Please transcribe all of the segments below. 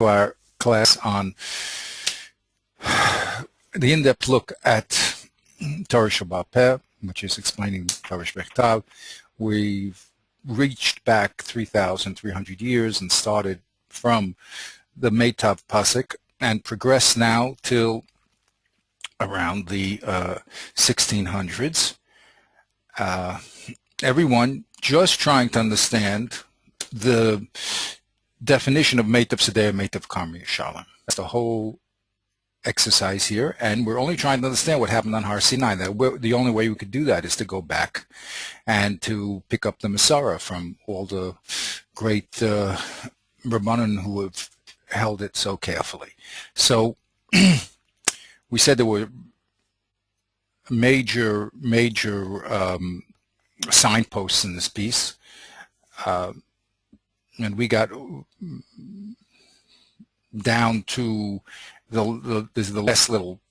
our class on the in-depth look at Torah Sheba'al Peh, which is explaining Torah Shebechtav. We've reached back 3,300 years and started from the Meitav Pasuk and progressed now till around the 1600s. Everyone just trying to understand the definition of Meitav Sedeh, Meitav Karmi Shalom. That's the whole exercise here, and we're only trying to understand what happened on Har Sinai. The only way we could do that is to go back and to pick up the Masorah from all the great Rabbanan who have held it so carefully. So we said there were major signposts in this piece, and we got down to the last little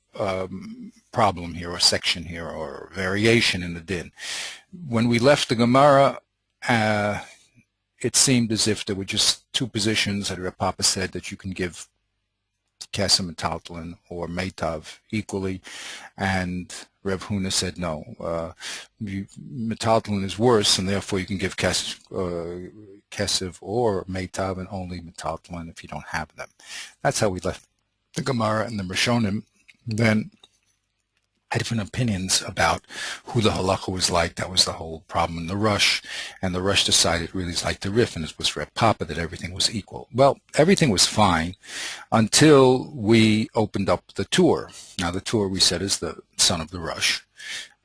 problem here, or section here, or variation in the din. When we left the Gemara, it seemed as if there were just two positions that Reb Papa said that you can give Kesem and Taltalin or Meitav equally, and Reb Huna said no. Metaltalin is worse, and therefore you can give Kesev or Meitav and only Metaltalin if you don't have them. That's how we left the Gemara, and the Rishonim then had different opinions about who the halacha was like. That was the whole problem in the Rush, and the Rush decided really like the Rif, and it was Reb Papa that everything was equal. Well, everything was fine until we opened up the Tur. Now the Tur, we said, is the son of the Rush,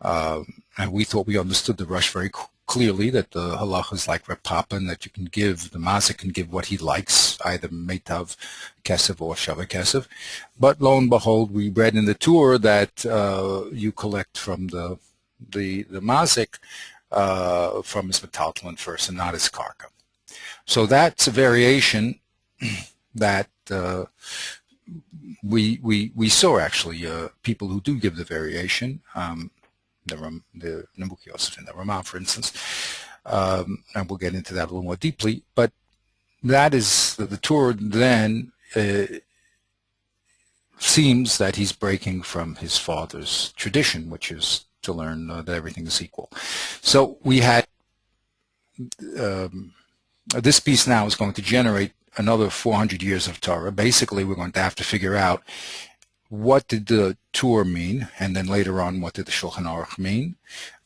and we thought we understood the Rush very clearly, that the halacha is like Reb Papa, and that you can give, the Mazik can give what he likes, either Meitav Kesev or Shava Kesev. But lo and behold, we read in the Tur that you collect from the Mazik from his Metaltalin first and not his Karka. So that's a variation that we saw actually, people who do give the variation, the Nebuch Yosef and the Ramah, for instance, and we'll get into that a little more deeply. But that is the Tur. Then seems that he's breaking from his father's tradition, which is to learn that everything is equal. So we had this piece now is going to generate another 400 years of Torah. Basically, we're going to have to figure out what did the Tur mean, and then later on, what did the Shulchan Aruch mean?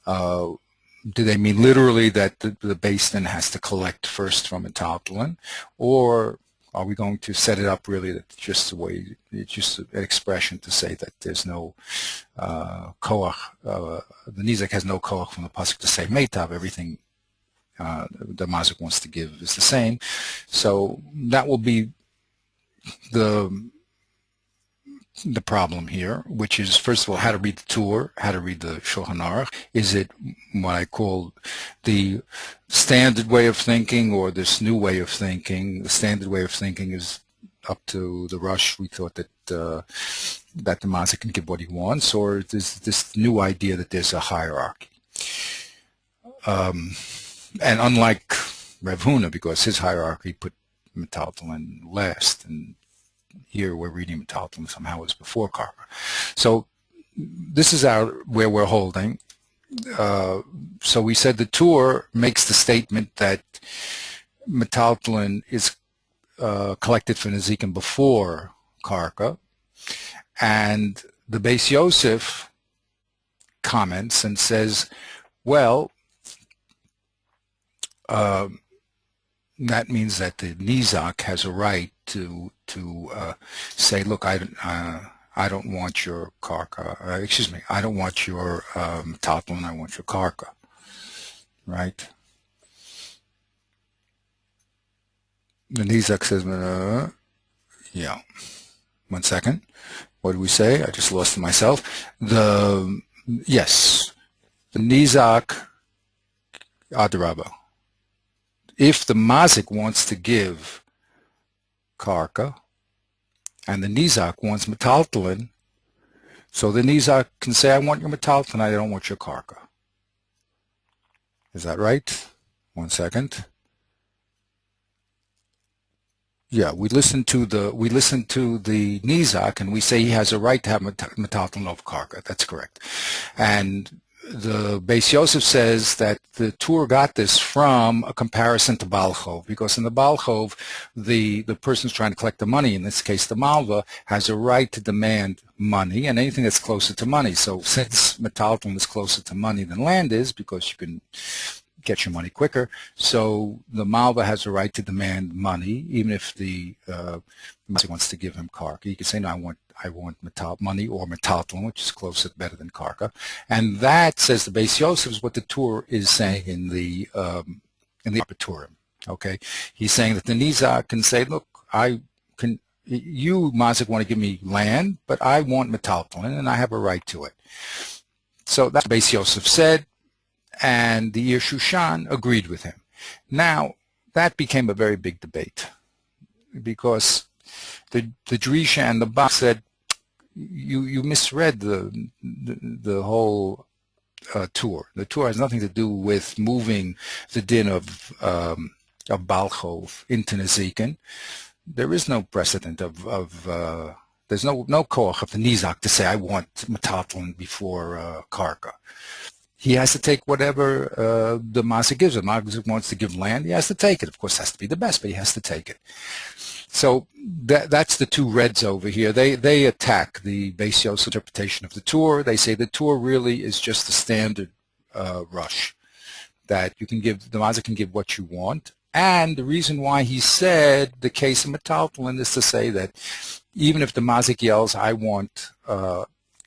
Do they mean literally that the Beis Din has to collect first from a Taltalin, or are we going to set it up really that just the way, it's just an expression to say that there's no koach, the Nizak has no koach from the pasuk to say Meitav, everything the Mazik wants to give is the same. So that will be the problem here, which is, first of all, how to read the Tur, how to read the Shulchan Aruch. Is it what I call the standard way of thinking, or this new way of thinking? The standard way of thinking is up to the Rush. We thought that that the Mazik can give what he wants, or is this new idea that there's a hierarchy? And unlike Rev Huna, because his hierarchy put Metaltalin last, and here we're reading Metaltalin somehow was before Karka. So this is where we're holding. So we said the Tur makes the statement that Metaltalin is collected for Nezikin before Karka, and the Beis Yosef comments and says, well, that means that the Nizak has a right to say, look, I don't want your Karka, excuse me, I don't want your Taltalin, I want your Karka, right? The Nizak says, yeah, 1 second, what did we say? I just lost myself. Yes, the Nizak, Adrabah. If the Mazik wants to give Karka, and the Nizak wants Metaltalin, so the Nizak can say, I want your Metaltalin, I don't want your Karka. Is that right? 1 second. Yeah, we listen to the Nizak, and we say he has a right to have metalton over karka. That's correct. And the Beis Yosef says that the Tur got this from a comparison to Baal Chov, because in the Baal Chov, the person's trying to collect the money. In this case, the Malva has a right to demand money and anything that's closer to money. So since metalton is closer to money than land is, because you can get your money quicker. So the Malva has a right to demand money, even if the Mazik wants to give him karka. He can say, no, I want money or metalton, which is closer, better than karka. And that, says the Beis Yosef, is what the Tur is saying in the Apaturim. Okay, he's saying that the Nizak can say, look, you Mazik want to give me land, but I want metalton, and I have a right to it. So that's what Beis Yosef said. And the Ir Shushan agreed with him. Now, that became a very big debate, because the Drisha and the Bach said, you misread the whole Tur. The Tur has nothing to do with moving the din of Baal Chov into Nezikin. There is no precedent there's no koach of the Nizak to say, I want metalton before karka. He has to take whatever the Mazik gives him. Mazik wants to give land, he has to take it. Of course, it has to be the best, but he has to take it. So that's the two reds over here. They attack the Beis Yosef interpretation of the Tur. They say the Tur really is just the standard rush, that you can give, the Mazik can give what you want. And the reason why he said the case of metalton is to say that even if the Mazik yells, I want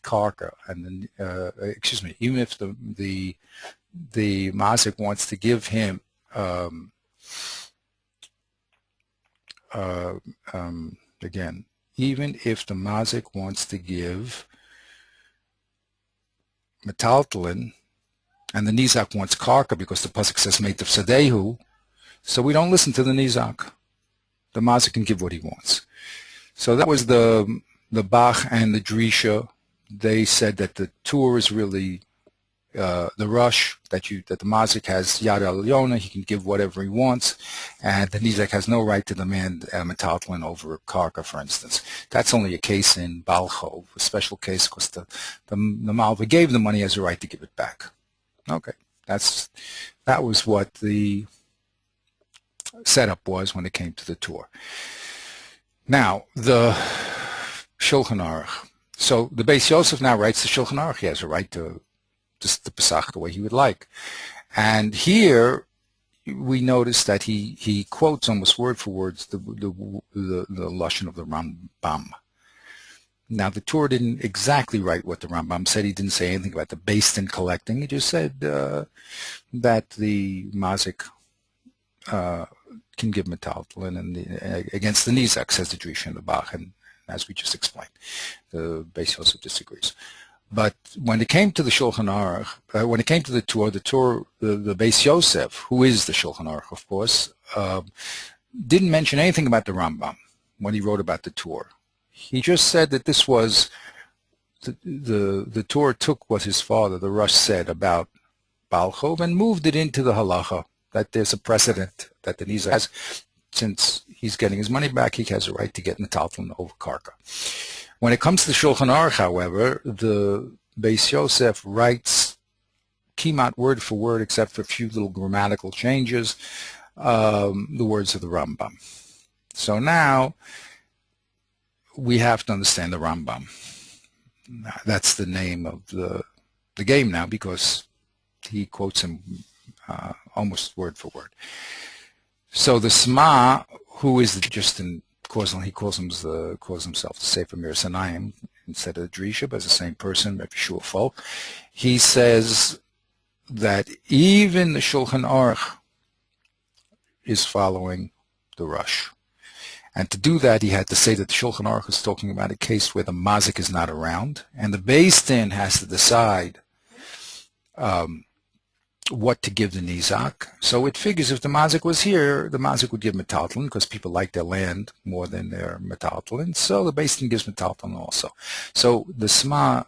karka, and then even if the Mazik wants to give him again, even if the Mazik wants to give metalton, and the Nizak wants karka because the pasuk says meitav sadehu, so we don't listen to the Nizak. The Mazik can give what he wants. So that was the Bach and the Drisha. They said that the Tur is really the rush, that the Mazik has Yad Al-Yona, he can give whatever he wants, and the Nizak has no right to demand metalton over karka, for instance. That's only a case in Baal Chov, a special case, because the Malva gave the money, has a right to give it back. Okay, that was what the setup was when it came to the Tur. Now, the Shulchan Aruch. So the Beis Yosef now writes the Shulchan Aruch. He has a right to just the Pesach the way he would like. And here we notice that he quotes almost word for word the Lashon of the Rambam. Now, the Tur didn't exactly write what the Rambam said. He didn't say anything about the Beis Din collecting. He just said that the Mazik can give metalton and against the Nizak, says the Drisha and the Bach, and as we just explained, the Beis Yosef disagrees. But when it came to the Shulchan Aruch, when it came to the Tur, the Beis Yosef, who is the Shulchan Aruch, of course, didn't mention anything about the Rambam when he wrote about the Tur. He just said that this was the Tur took what his father, the Rush, said about Baal Chov and moved it into the halacha, that there's a precedent that the Nizak has. Since he's getting his money back, he has a right to get metalton over karka. When it comes to the Shulchan Aruch, however, the Beis Yosef writes kimat word for word, except for a few little grammatical changes, the words of the Rambam. So now we have to understand the Rambam. That's the name of the game now, because he quotes him almost word for word. So the Sma, who is just in he calls himself the Sefer Mir Sanayim instead of the Drisha, but it's the same person, Rabbi Shua Folk. He says that even the Shulchan Aruch is following the Rush. And to do that, he had to say that the Shulchan Aruch is talking about a case where the Mazik is not around, and the Beis Din has to decide what to give the Nizak. So it figures if the Mazik was here, the Mazik would give metalton, because people like their land more than their metalton. So the Beis Din gives metalton also. So the Sma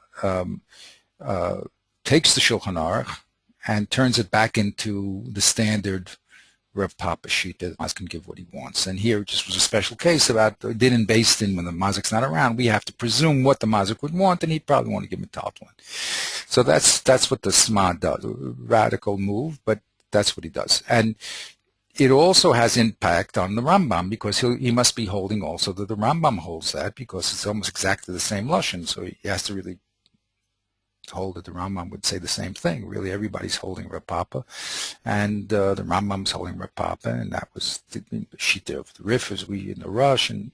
takes the Shulchan Aruch and turns it back into the standard Rev Papa Shita, the Mazik can give what he wants. And here it just was a special case about Din and Beis Din when the Mazik's not around. We have to presume what the Mazik would want, and he'd probably want to give Metaltalin. So that's what the Sma does. A radical move, but that's what he does. And it also has impact on the Rambam, because he must be holding also that the Rambam holds that, because it's almost exactly the same Lashon. So he has to really hold that the Rambam would say the same thing. Really, everybody's holding Reb Papa, and the Rambam's holding Reb Papa, and that was the Shita of the Rif as we in the Rush, and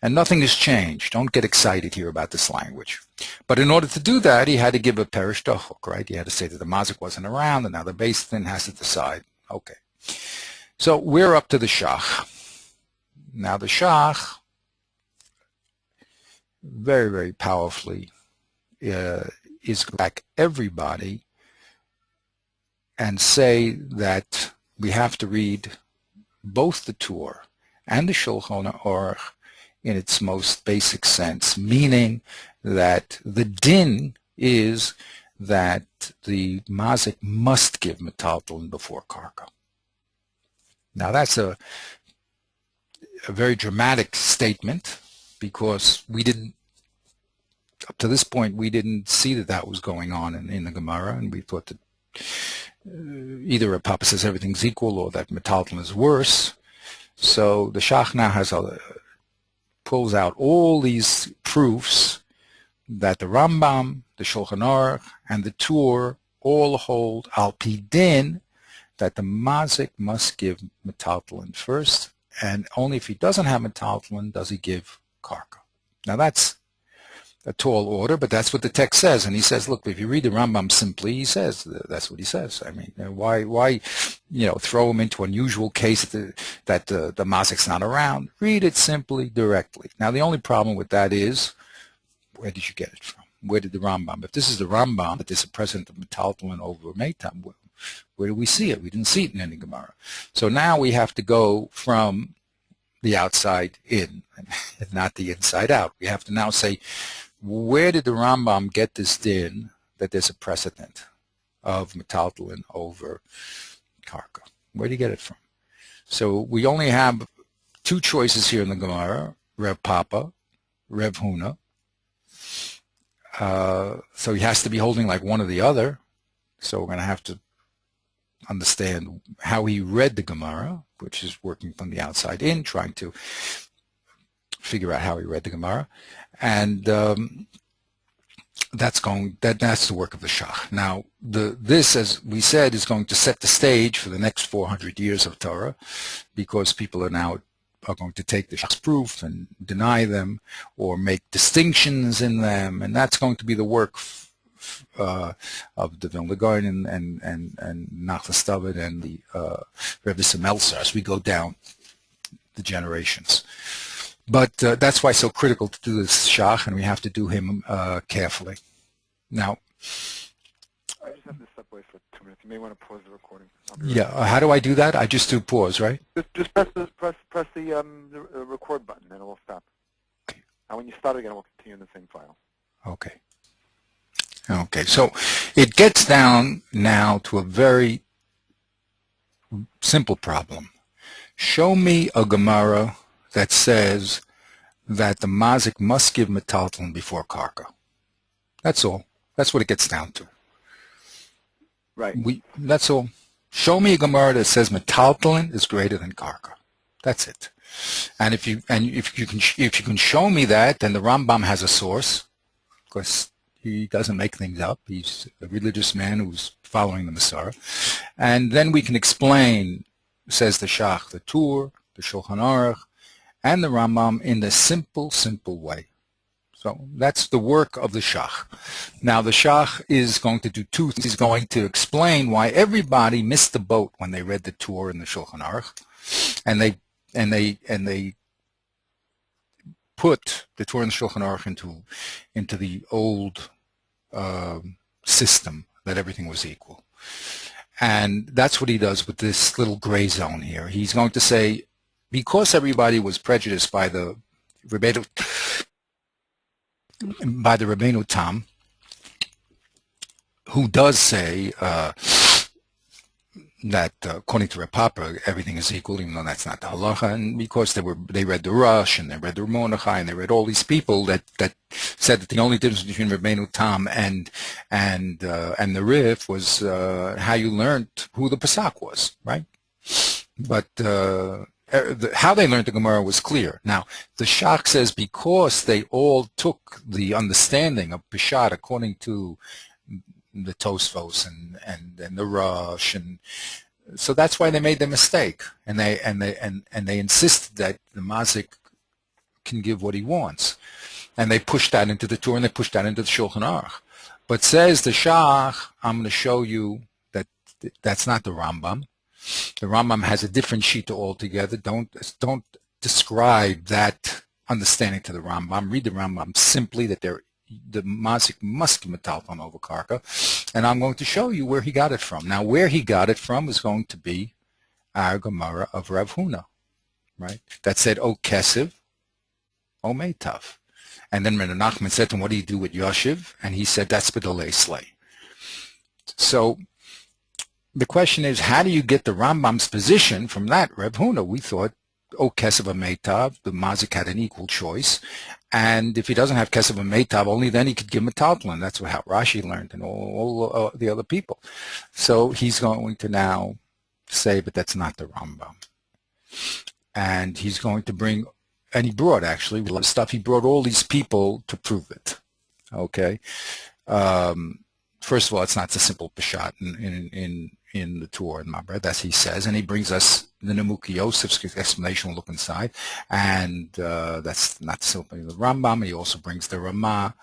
nothing has changed. Don't get excited here about this language. But in order to do that, he had to give a Perish Dochok, right? He had to say that the Mazik wasn't around, and now the Beis Din has to decide. Okay. So we're up to the Shach. Now the Shach, very, very powerfully, is back everybody and say that we have to read both the Torah and the Shulchan Aruch in its most basic sense, meaning that the din is that the Mazik must give Metaltalin before Karka. Now that's a very dramatic statement, because we didn't, up to this point, we didn't see that was going on in the Gemara, and we thought that either a Papa says everything's equal or that Metaltalin is worse. So the Shach now pulls out all these proofs that the Rambam, the Shulchan Aruch, and the Tur all hold al pi din that the Mazik must give Metaltalin first, and only if he doesn't have Metaltalin does he give Karka. Now that's a tall order, but that's what the text says. And he says, look, if you read the Rambam simply, he says, that's what he says. I mean, why throw him into unusual case that the Mazik's not around? Read it simply, directly. Now, the only problem with that is, where did you get it from? Where did the Rambam? If this is the Rambam, that there's a precedent of Metaltalin over Meitam, where do we see it? We didn't see it in any Gemara. So now we have to go from the outside in, and not the inside out. We have to now say, where did the Rambam get this din that there's a precedent of Metaltalin over Karka? Where did he get it from? So we only have two choices here in the Gemara, Rev Papa, Rev Huna. So he has to be holding like one or the other. So we're going to have to understand how he read the Gemara, which is working from the outside in, trying to figure out how he read the Gemara, and that's the work of the Shach. Now, this, as we said, is going to set the stage for the next 400 years of Torah, because people are going to take the Shach's proof and deny them or make distinctions in them, and that's going to be the work of the Vilna Gaon and Nachlas David and the Rebbe Melzer as we go down the generations. But that's why it's so critical to do this Shach, and we have to do him carefully. Now, I just have to step away for 2 minutes. You may want to pause the recording. Yeah, how do I do that? I just do pause, right? Just press the record button, and it will stop. Okay. And when you start again, it will continue in the same file. Okay. Okay, so it gets down now to a very simple problem. Show me a Gemara that says that the Mazik must give Metaltalin before Karka. That's all. That's what it gets down to. Right. That's all. Show me a Gemara that says Metaltalin is greater than Karka. That's it. And if you can show me that, then the Rambam has a source, because he doesn't make things up. He's a religious man who's following the Messiah. And then we can explain, says the Shach, the Tur, the Shulchan Aruch, and the Rambam in the simple way. So that's the work of the Shach. Now the Shach is going to do two things. He's going to explain why everybody missed the boat when they read the Tur and the Shulchan Aruch, and they put the Torah and the Shulchan Aruch into the old system that everything was equal. And that's what he does with this little gray zone here. He's going to say, because everybody was prejudiced by the Rabbeinu Tam, who does say according to Reb Papa, everything is equal, even though that's not the halacha, and because they read the Rush and they read the Mordechai and they read all these people that said that the only difference between Rabbeinu Tam and the Rif was how you learned who the Pesach was, right? But how they learned the Gemara was clear. Now, the Shach says because they all took the understanding of Peshat according to the Tosfos and the Rush, and so that's why they made the mistake, and they insisted that the mazik can give what he wants, and they pushed that into the Torah and they pushed that into the Shulchan Aruch. But says the Shach, I'm going to show you that that's not the Rambam. The Rambam has a different shita altogether. Don't describe that understanding to the Rambam. Read the Rambam simply that the mazik must be metalton over karka, and I'm going to show you where he got it from. Now, where he got it from is going to be our Gemara of Rav Huna, right? That said, O Kesef, O Meitav. And then Reb Nachman said to him, what do you do with Yoshiv? And he said, that's B'dolei Slay. So the question is, how do you get the Rambam's position from that Rav Huna? We thought, O Kesef, O Meitav, the mazik had an equal choice. And if he doesn't have Kesef and Meitav, only then he could give Metaltlin. That's how Rashi learned and all the other people. So he's going to now say, but that's not the Rambam. And he's going to bring, and he brought actually, a lot of stuff, he brought all these people to prove it. Okay? First of all, it's not a simple Peshat in the Torah in Mabred, as he says, and he brings us the Nemuki Yosef's explanation. We'll look inside, and that's not simply the Rambam. He also brings the Ramah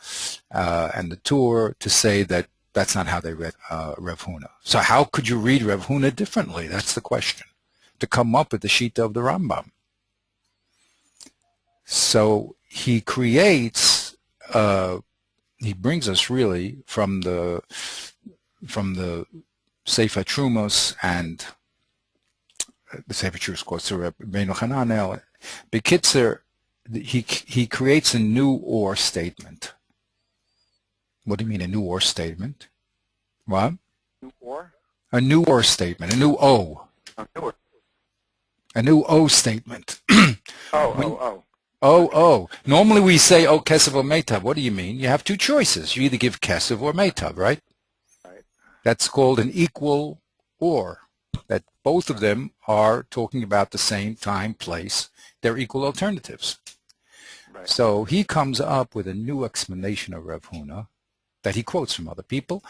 and the Torah to say that that's not how they read Rav Huna. So how could you read Rav Huna differently? That's the question, to come up with the Shita of the Rambam. So he creates, he brings us really from the Sefer Trumos and the Sefer Trumos quotes to Rabbeinu Hananel. Bekitzer, he creates a new or statement. What do you mean, a new or statement? What? New or? A new or statement, a new O. Newer. A new O statement. Oh. Oh. Normally we say, oh, Kesef or Meitav. What do you mean? You have two choices. You either give Kesef or Meitav, right? Right. That's called an equal or. That both of them are talking about the same time, place. They're equal alternatives. Right. So he comes up with a new explanation of Rav Huna that he quotes from other people,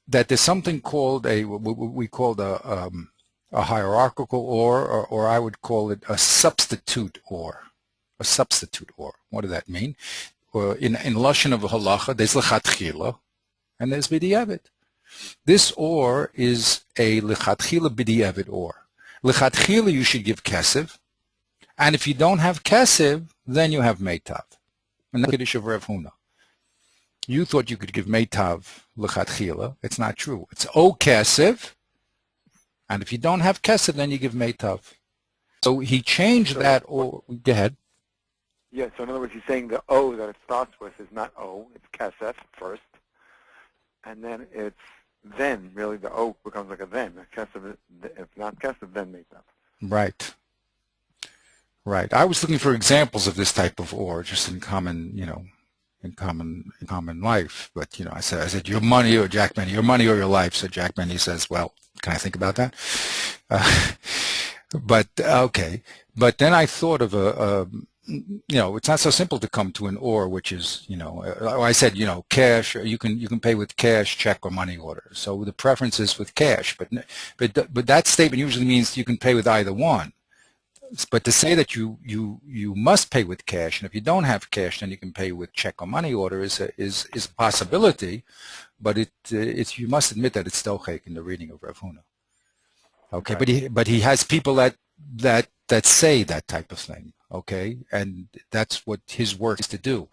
that there's something called we call a hierarchical or I would call it a substitute or. A substitute or. What does that mean? In Lashon of Halacha, there's lechatchila and there's b'di'evet. This or is a lechatchila b'di'evet or. Lechatchila you should give kesef, and if you don't have kesef, then you have meitav. And that's the Kiddush of Rav Huna. You thought you could give meitav lechatchila. It's not true. It's o kesef, and if you don't have kesef, then you give meitav. So he changed that or. Go ahead. Yeah, so in other words, he's saying the O that it starts with is not O, it's Kesef first, and then really the O becomes like a then. Kesef, if not Kesef, then Meitav. Right. Right. I was looking for examples of this type of or, just in common, in common life. But I said, your money or Jack Benny, your money or your life. So Jack Benny says, well, can I think about that? But okay. But then I thought of it's not so simple to come to an or, which is, I said, cash, you can pay with cash, check, or money order. So the preference is with cash, but that statement usually means you can pay with either one. But to say that you must pay with cash, and if you don't have cash, then you can pay with check or money order is a possibility, but it's you must admit that it's stochek in the reading of Rav Huna. Okay, but he has people that say that type of thing. Okay, and that's what his work is to do.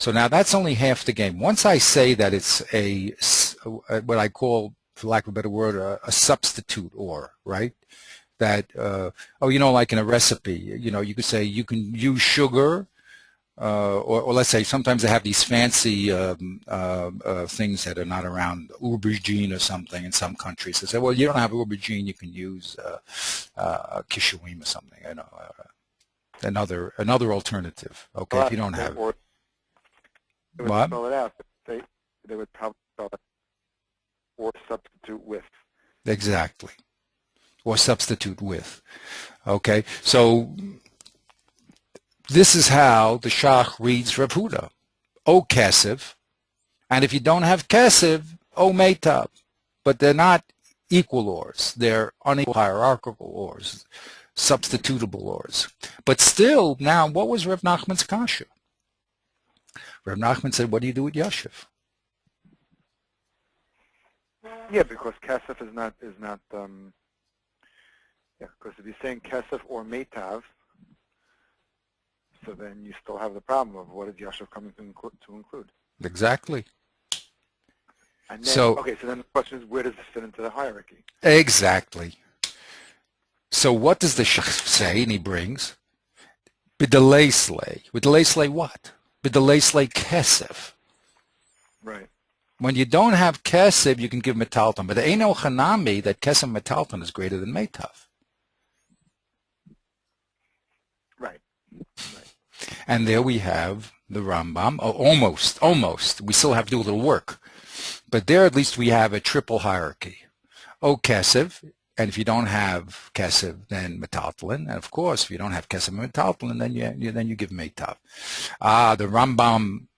So now that's only half the game. Once I say that it's what I call, for lack of a better word, a substitute or, right? That, like in a recipe, you could say you can use sugar or let's say sometimes they have these fancy things that are not around, aubergine or something in some countries. They say, well, you don't have aubergine, you can use kishuim or something, another alternative. Okay, if you don't have or they would what? spell it out. They would probably spell it or substitute with. Exactly, or substitute with. Okay, so this is how the Shach reads Rav Huda. O Kesef, and if you don't have Kesef, O Meitab. But they're not equal ors. They're unequal hierarchical ors, substitutable ors. But still, now, what was Rav Nachman's kasha? Rav Nachman said, what do you do with Yashiv? Yeah, because kesef is not yeah, because if you're saying kesef or meitav, so then you still have the problem of what is Yashiv coming to include. Exactly. And then, so then the question is, where does it fit into the hierarchy? Exactly. So what does the Shach say? And he brings b'delei slay. B'delei slay what? B'delei slay kesef. Right. When you don't have kesef, you can give metalton, but there ain't no chanami that kesef metalton is greater than meitav. Right. And there we have the Rambam. Oh, almost. We still have to do a little work. But there at least we have a triple hierarchy. O kesef, and if you don't have kesef, then metaltalin. And of course, if you don't have kesef and metaltalin, then you give meitav. The Rambam,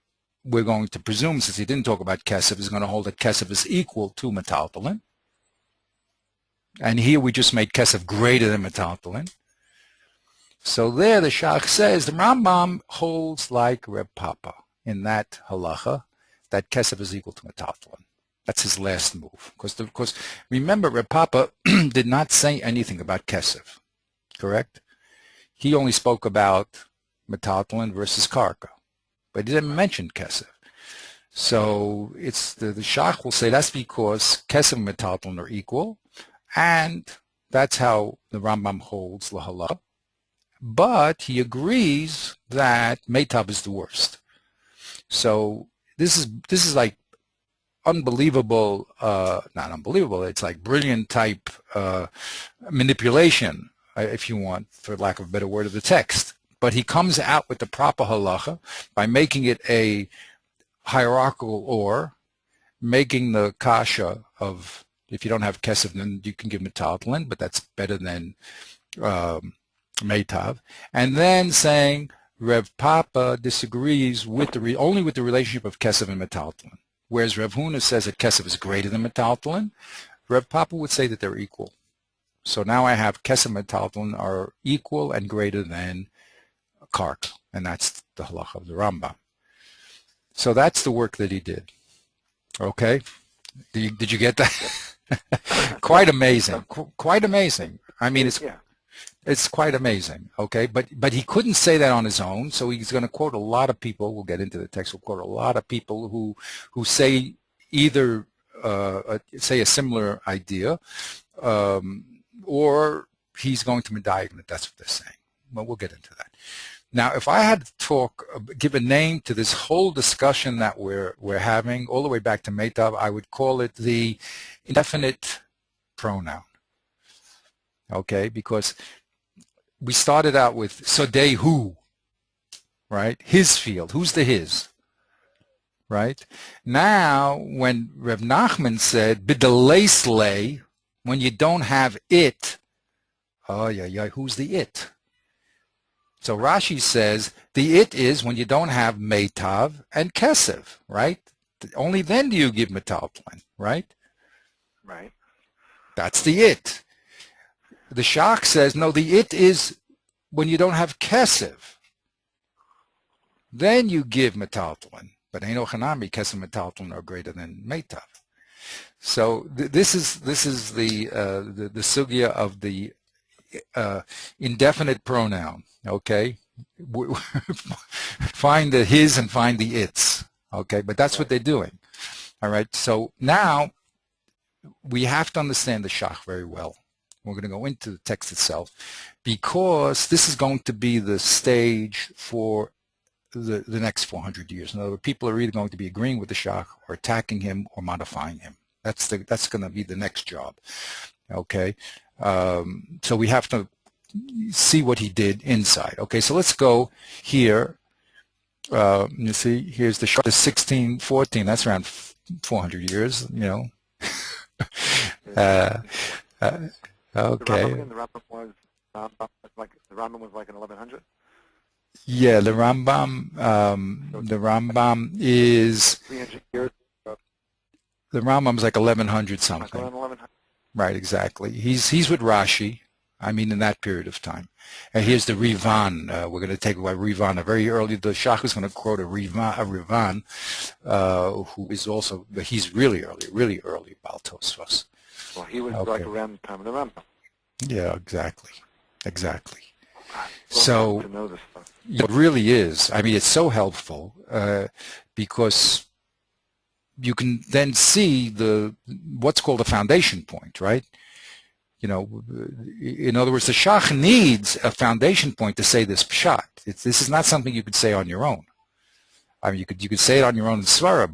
we're going to presume, since he didn't talk about kesef, is going to hold that kesef is equal to metaltalin. And here we just made kesef greater than metaltalin. So there the Shach says the Rambam holds like Reb Papa in that halacha, that kesef is equal to metaltalin. That's his last move. Because remember, Reb Papa did not say anything about kesef, correct? He only spoke about metaltalin versus karka, but he didn't mention kesef. So it's the Shach will say that's because kesef and metaltalin are equal, and that's how the Rambam holds the halacha. But he agrees that meitav is the worst. So this is like unbelievable, not unbelievable, it's like brilliant type manipulation, if you want, for lack of a better word, of the text. But he comes out with the proper halacha by making it a hierarchical or, making the kasha of, if you don't have kesef, then you can give metaltalin, but that's better than meitav, and then saying Rev Papa disagrees with only with the relationship of kesef and metaltalin, whereas Rev Huna says that kesef is greater than metaltalin. Rev Papa would say that they're equal. So now I have kesef and metaltalin are equal and greater than karka, and that's the halacha of the Rambam. So that's the work that he did. Okay, did you get that? Quite amazing. Quite amazing. I mean, it's quite amazing, okay? But he couldn't say that on his own, so he's going to quote a lot of people. We'll get into the text. We'll quote a lot of people who say either say a similar idea, or he's going to medayik that that's what they're saying. Well, we'll get into that. Now, if I had to give a name to this whole discussion that we're having, all the way back to meitav, I would call it the indefinite pronoun, okay? Because we started out with Sodei who, right? His field. Who's the his? Right? Now, when Rev Nachman said, B'delei slay, when you don't have it, who's the it? So Rashi says, the it is when you don't have meitav and kesef, right? Only then do you give metaltalin, right? Right. That's the it. The Shach says, no, the it is when you don't have kesef. Then you give metaltalin. But Eino Chanami, kesef and metaltalin are greater than meitav. So this is the sugya of the indefinite pronoun, okay? Find the his and find the its, okay? But that's what they're doing, all right? So now we have to understand the Shach very well. We're going to go into the text itself because this is going to be the stage for the next 400 years. In other words, people are either going to be agreeing with the Shah or attacking him or modifying him. That's going to be the next job. Okay, so we have to see what he did inside. Okay, so let's go here. You see, here's the Shah, the 1614. That's around 400 years. You know. Okay. The Rambam was like in 1100. Yeah, the Rambam is 300 years. the Rambam's like 1100 Like something. around 1100. Right, exactly. He's with Rashi. I mean, in that period of time. And here's the Rivan. We're going to take away Rivan. Very early, the Shach is going to quote a Rivan, who is also, he's really early, Baal Tosfos. Well, he was Okay. like around the time of the Rambam. Yeah, exactly. So So to know this stuff. it really is. I mean, it's so helpful because you can then see what's called a foundation point, right? You know, in other words, the Shach needs a foundation point to say this pshat. This is not something you could say on your own. I mean, you could say it on your own in Svara,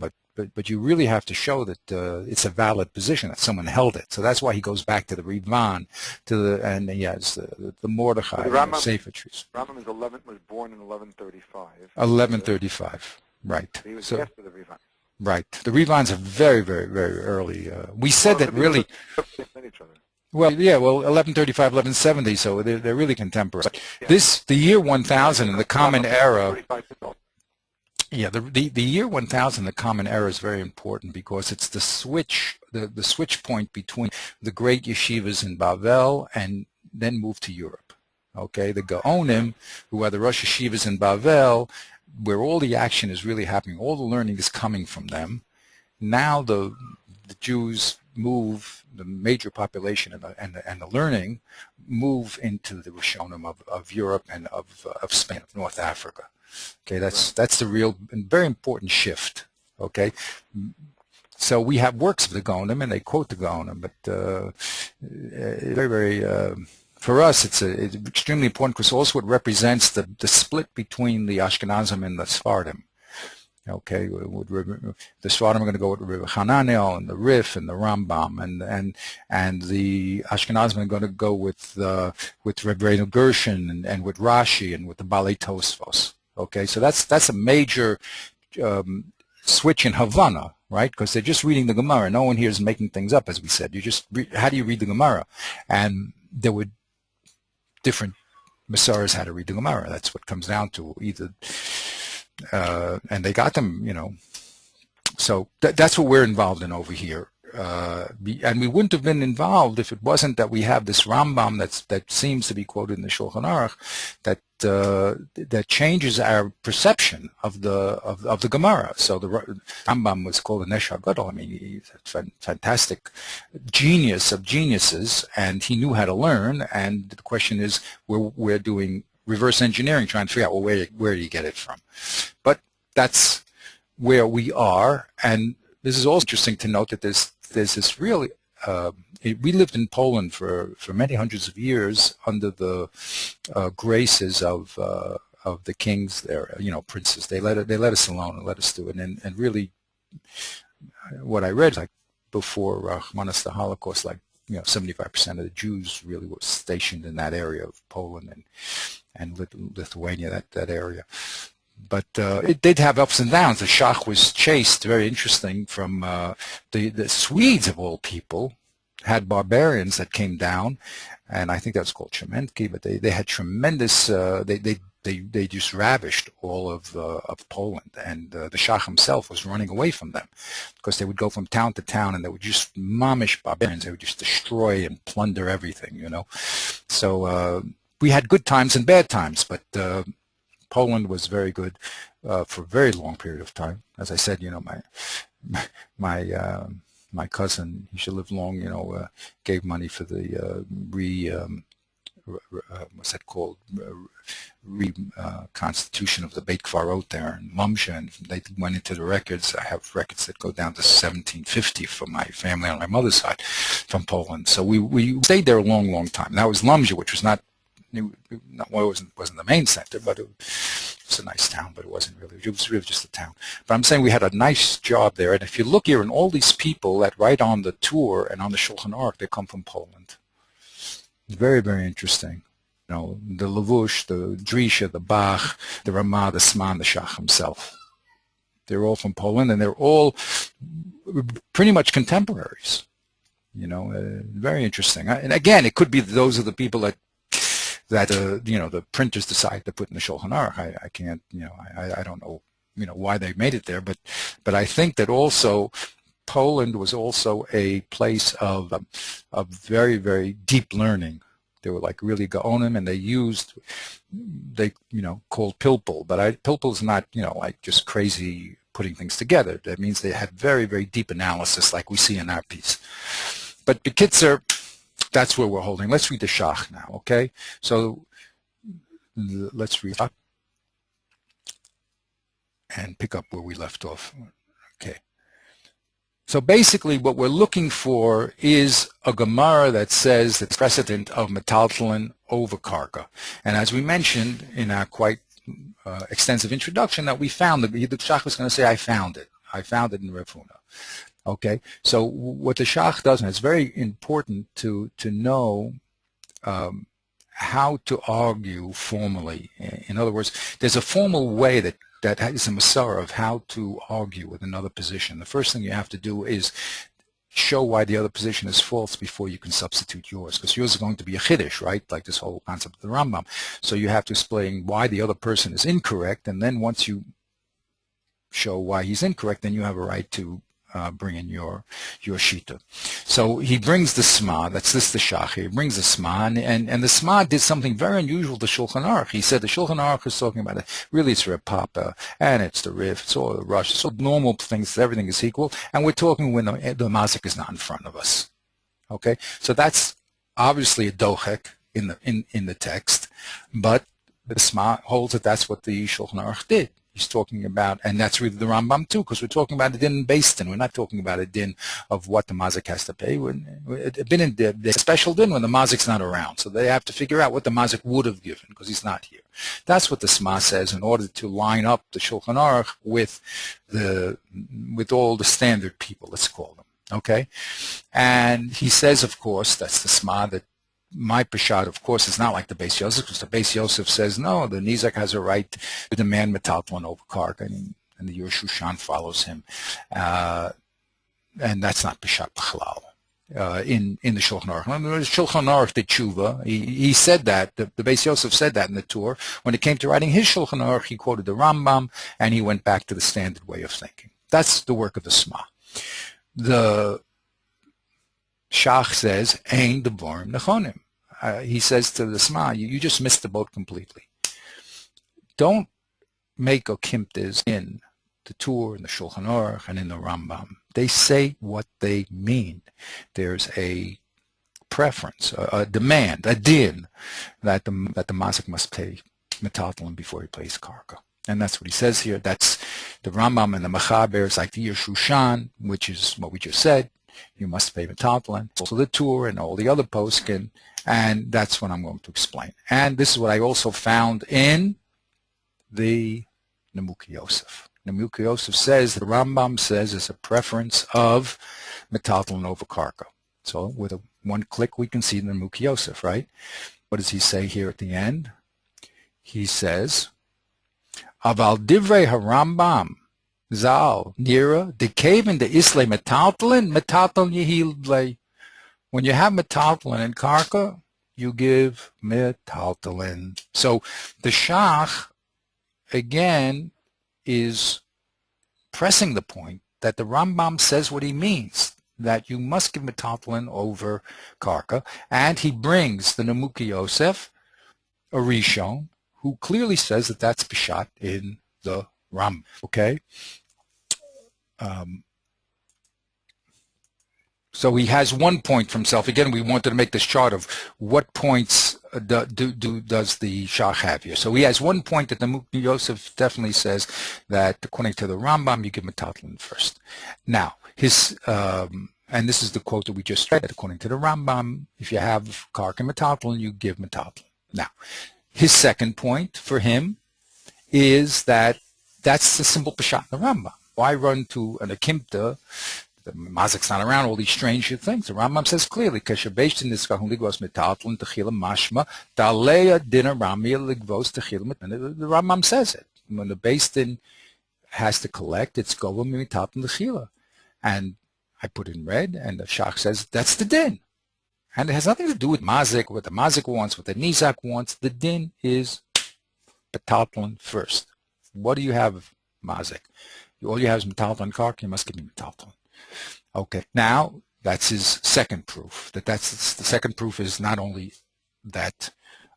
but you really have to show that it's a valid position, that someone held it. So that's why he goes back to the Rivan, and yes, the Mordechai, The Rambam- Sefer trees. Rambam was born in 1135. 1135, right. He was So, after the Rivan. right. The Rivans are very early. We said that really. Each other. Well, yeah, 1135, 1170, so they're really contemporary. Yeah. The year 1000 in the Common Era, 35 years old. yeah, the year 1000, the Common Era is very important because it's the switch point between the great yeshivas in Bavel and then move to Europe. Okay, the Gaonim, who are the Rosh Yeshivas in Bavel, where all the action is really happening, all the learning is coming from them. Now the Jews move, the major population and the learning move into the Rishonim of Europe and of Spain, of North Africa. Okay, that's the real and very important shift. Okay, so we have works of the Gaonim and they quote the Gaonim, but very for us it's extremely important because also it represents the split between the Ashkenazim and the Sephardim. Okay, the Sfardim are going to go with Rabbi Hananel and the Rif and the Rambam, and the Ashkenazim are going to go with Rabbeinu Gershon and with Rashi and with the Balei Tosfos. Okay, so that's a major switch in Havana, right? Because they're just reading the Gemara. No one here is making things up, as we said. You just how do you read the Gemara? And there were different Masaras how to read the Gemara. That's what comes down to either. And they got them, you know. So that's what we're involved in over here. And we wouldn't have been involved if it wasn't that we have this Rambam that seems to be quoted in the Shulchan Aruch that changes our perception of the Gemara. So the Rambam was called a Nesh HaGadol. I mean, he's a fantastic genius of geniuses, and he knew how to learn. And the question is, we're doing reverse engineering, trying to figure out, well, where do you get it from? But that's where we are, and this is also interesting to note that there's this really, we lived in Poland for many hundreds of years under the graces of the kings there, you know, princes. They let us alone and let us do it, and really, what I read, like before Rahmanas, the Holocaust, like, you know, 75% of the Jews really were stationed in that area of Poland and Lithuania, that area. But it did have ups and downs. The Shah was chased, very interesting, from the Swedes, of all people, had barbarians that came down, and I think that was called Trementki, but they had tremendous, they just ravished all of Poland, and the Shah himself was running away from them because they would go from town to town and they would just mamish barbarians. They would just destroy and plunder everything, you know. So we had good times and bad times, but Poland was very good for a very long period of time. As I said, you know, my cousin, he should live long, you know, gave money for the what's that called? Reconstitution of the Beit Kvarot there in Lumsha, and they went into the records. I have records that go down to 1750 for my family on my mother's side from Poland. So we stayed there a long time. That was Lumsha, which was not Well, it wasn't the main center, but it was a nice town, but it wasn't really. It was really just a town. But I'm saying we had a nice job there. And if you look here, and all these people that write on the tour and on the Shulchan Aruch, they come from Poland. Very, very interesting. You know, the Lavush, the Drisha, the Bach, the Ramah, the Sman, the Shach himself. They're all from Poland, and they're all pretty much contemporaries. You know, very interesting. And again, it could be those are the people that you know, the printers decide to put in the Shulchan Aruch. I can't, you know, I don't know, you know, why they made it there, but I think that also Poland was also a place of very, very deep learning. They were like really gaonim, and they you know, called pilpul, but pilpul's not, you know, like just crazy putting things together. That means they had very, very deep analysis like we see in our piece. But Bekitzer, that's where we're holding. Let's read the Shach now, okay? So let's read up and pick up where we left off. Okay. So basically what we're looking for is a Gemara that says the precedent of metaltalin over karka. And as we mentioned in our quite extensive introduction, that we found, the Shach was going to say, I found it. I found it in Rav Huna. Okay, so what the Shach does, and it's very important to know how to argue formally. In other words, there's a formal way that is a Masara of how to argue with another position. The first thing you have to do is show why the other position is false before you can substitute yours, because yours is going to be a chiddush, right? Like this whole concept of the Rambam. So you have to explain why the other person is incorrect, and then once you show why he's incorrect, then you have a right to bring in your shita. So he brings the Sma, that's the Shach, he brings the Sma, and the Sma did something very unusual to Shulchan Aruch. He said the Shulchan Aruch is talking about it. Really it's Reb Papa, and it's the Rif, it's all the Rush, it's all normal things, everything is equal, and we're talking when the mazik is not in front of us. Okay, so that's obviously a dochek in the text, but the Sma holds that that's what the Shulchan Aruch did. He's talking about, and that's really the Rambam too, because we're talking about a din based din. We're not talking about a din of what the mazik has to pay. The special din when the mazik's not around. So they have to figure out what the mazik would have given, because he's not here. That's what the Sma says in order to line up the Shulchan Aruch with all the standard people, let's call them. Okay? And he says, of course, that's the Sma, that my Peshat, of course, is not like the Beis Yosef, because the Beis Yosef says, no, the Nizak has a right to demand metaltalin over karka, and the Yerushan follows him. And that's not Peshat B'chalal in the Shulchan Aruch. The Shulchan Aruch, the Tshuva, he said that, the Beis Yosef said that in the tour. When it came to writing his Shulchan Aruch, he quoted the Rambam, and he went back to the standard way of thinking. That's the work of the Sma. The Shach says, Ein Devarim Nechonim. He says to the Sma, you just missed the boat completely. Don't make a kimptis in the Tur, in the Shulchan Aruch, and in the Rambam. They say what they mean. There's a preference, a demand, a din, that the mazik must pay metaltalin before he pays karka. And that's what he says here. That's the Rambam and the Mechaber is like the Yerushan, which is what we just said. You must pay metaltalin. Also the Tur and all the other poskin. And that's what I'm going to explain. And this is what I also found in the Nemuki Yosef. Nemuki Yosef says, the Rambam says, there's a preference of metaltalin over karka. So with one click, we can see the Nemuki Yosef, right? What does he say here at the end? He says, Aval divrei harambam zal nira dekavin de isle metaltalin yehildle. When you have metaltalin and karka, you give metaltalin. So the Shach, again, is pressing the point that the Rambam says what he means, that you must give metaltalin over karka, and he brings the Nemuki Yosef, a Rishon, who clearly says that that's Peshat in the Rambam. Okay? So he has one point for himself. Again, we wanted to make this chart of what points does the Shach have here. So he has one point that the Nemuki Yosef definitely says that according to the Rambam, you give metaltalin first. Now, and this is the quote that we just read, that according to the Rambam, if you have karka and metaltalin, you give metaltalin. Now, his second point for him is that that's the simple Peshat in the Rambam. Why run to an Akimta? The Mazik's not around, all these strange things. The Rambam says clearly, Keshabeshtin Niskahun Ligvos Metaltlin Techila Mashma, Dalea Dinner Ramia Ligvos Techila. The Rambam says it. When the Din has to collect, it's Govim Mitaltlin Techila. And I put in red, and the Shach says that's the din. And it has nothing to do with Mazik, what the Mazik wants, what the Nizak wants. The din is Metaltlin first. What do you have, Mazik? All you have is Metaltlin Kark, you must give me Metaltlin. Okay, now that's his second proof. That's the second proof is not only that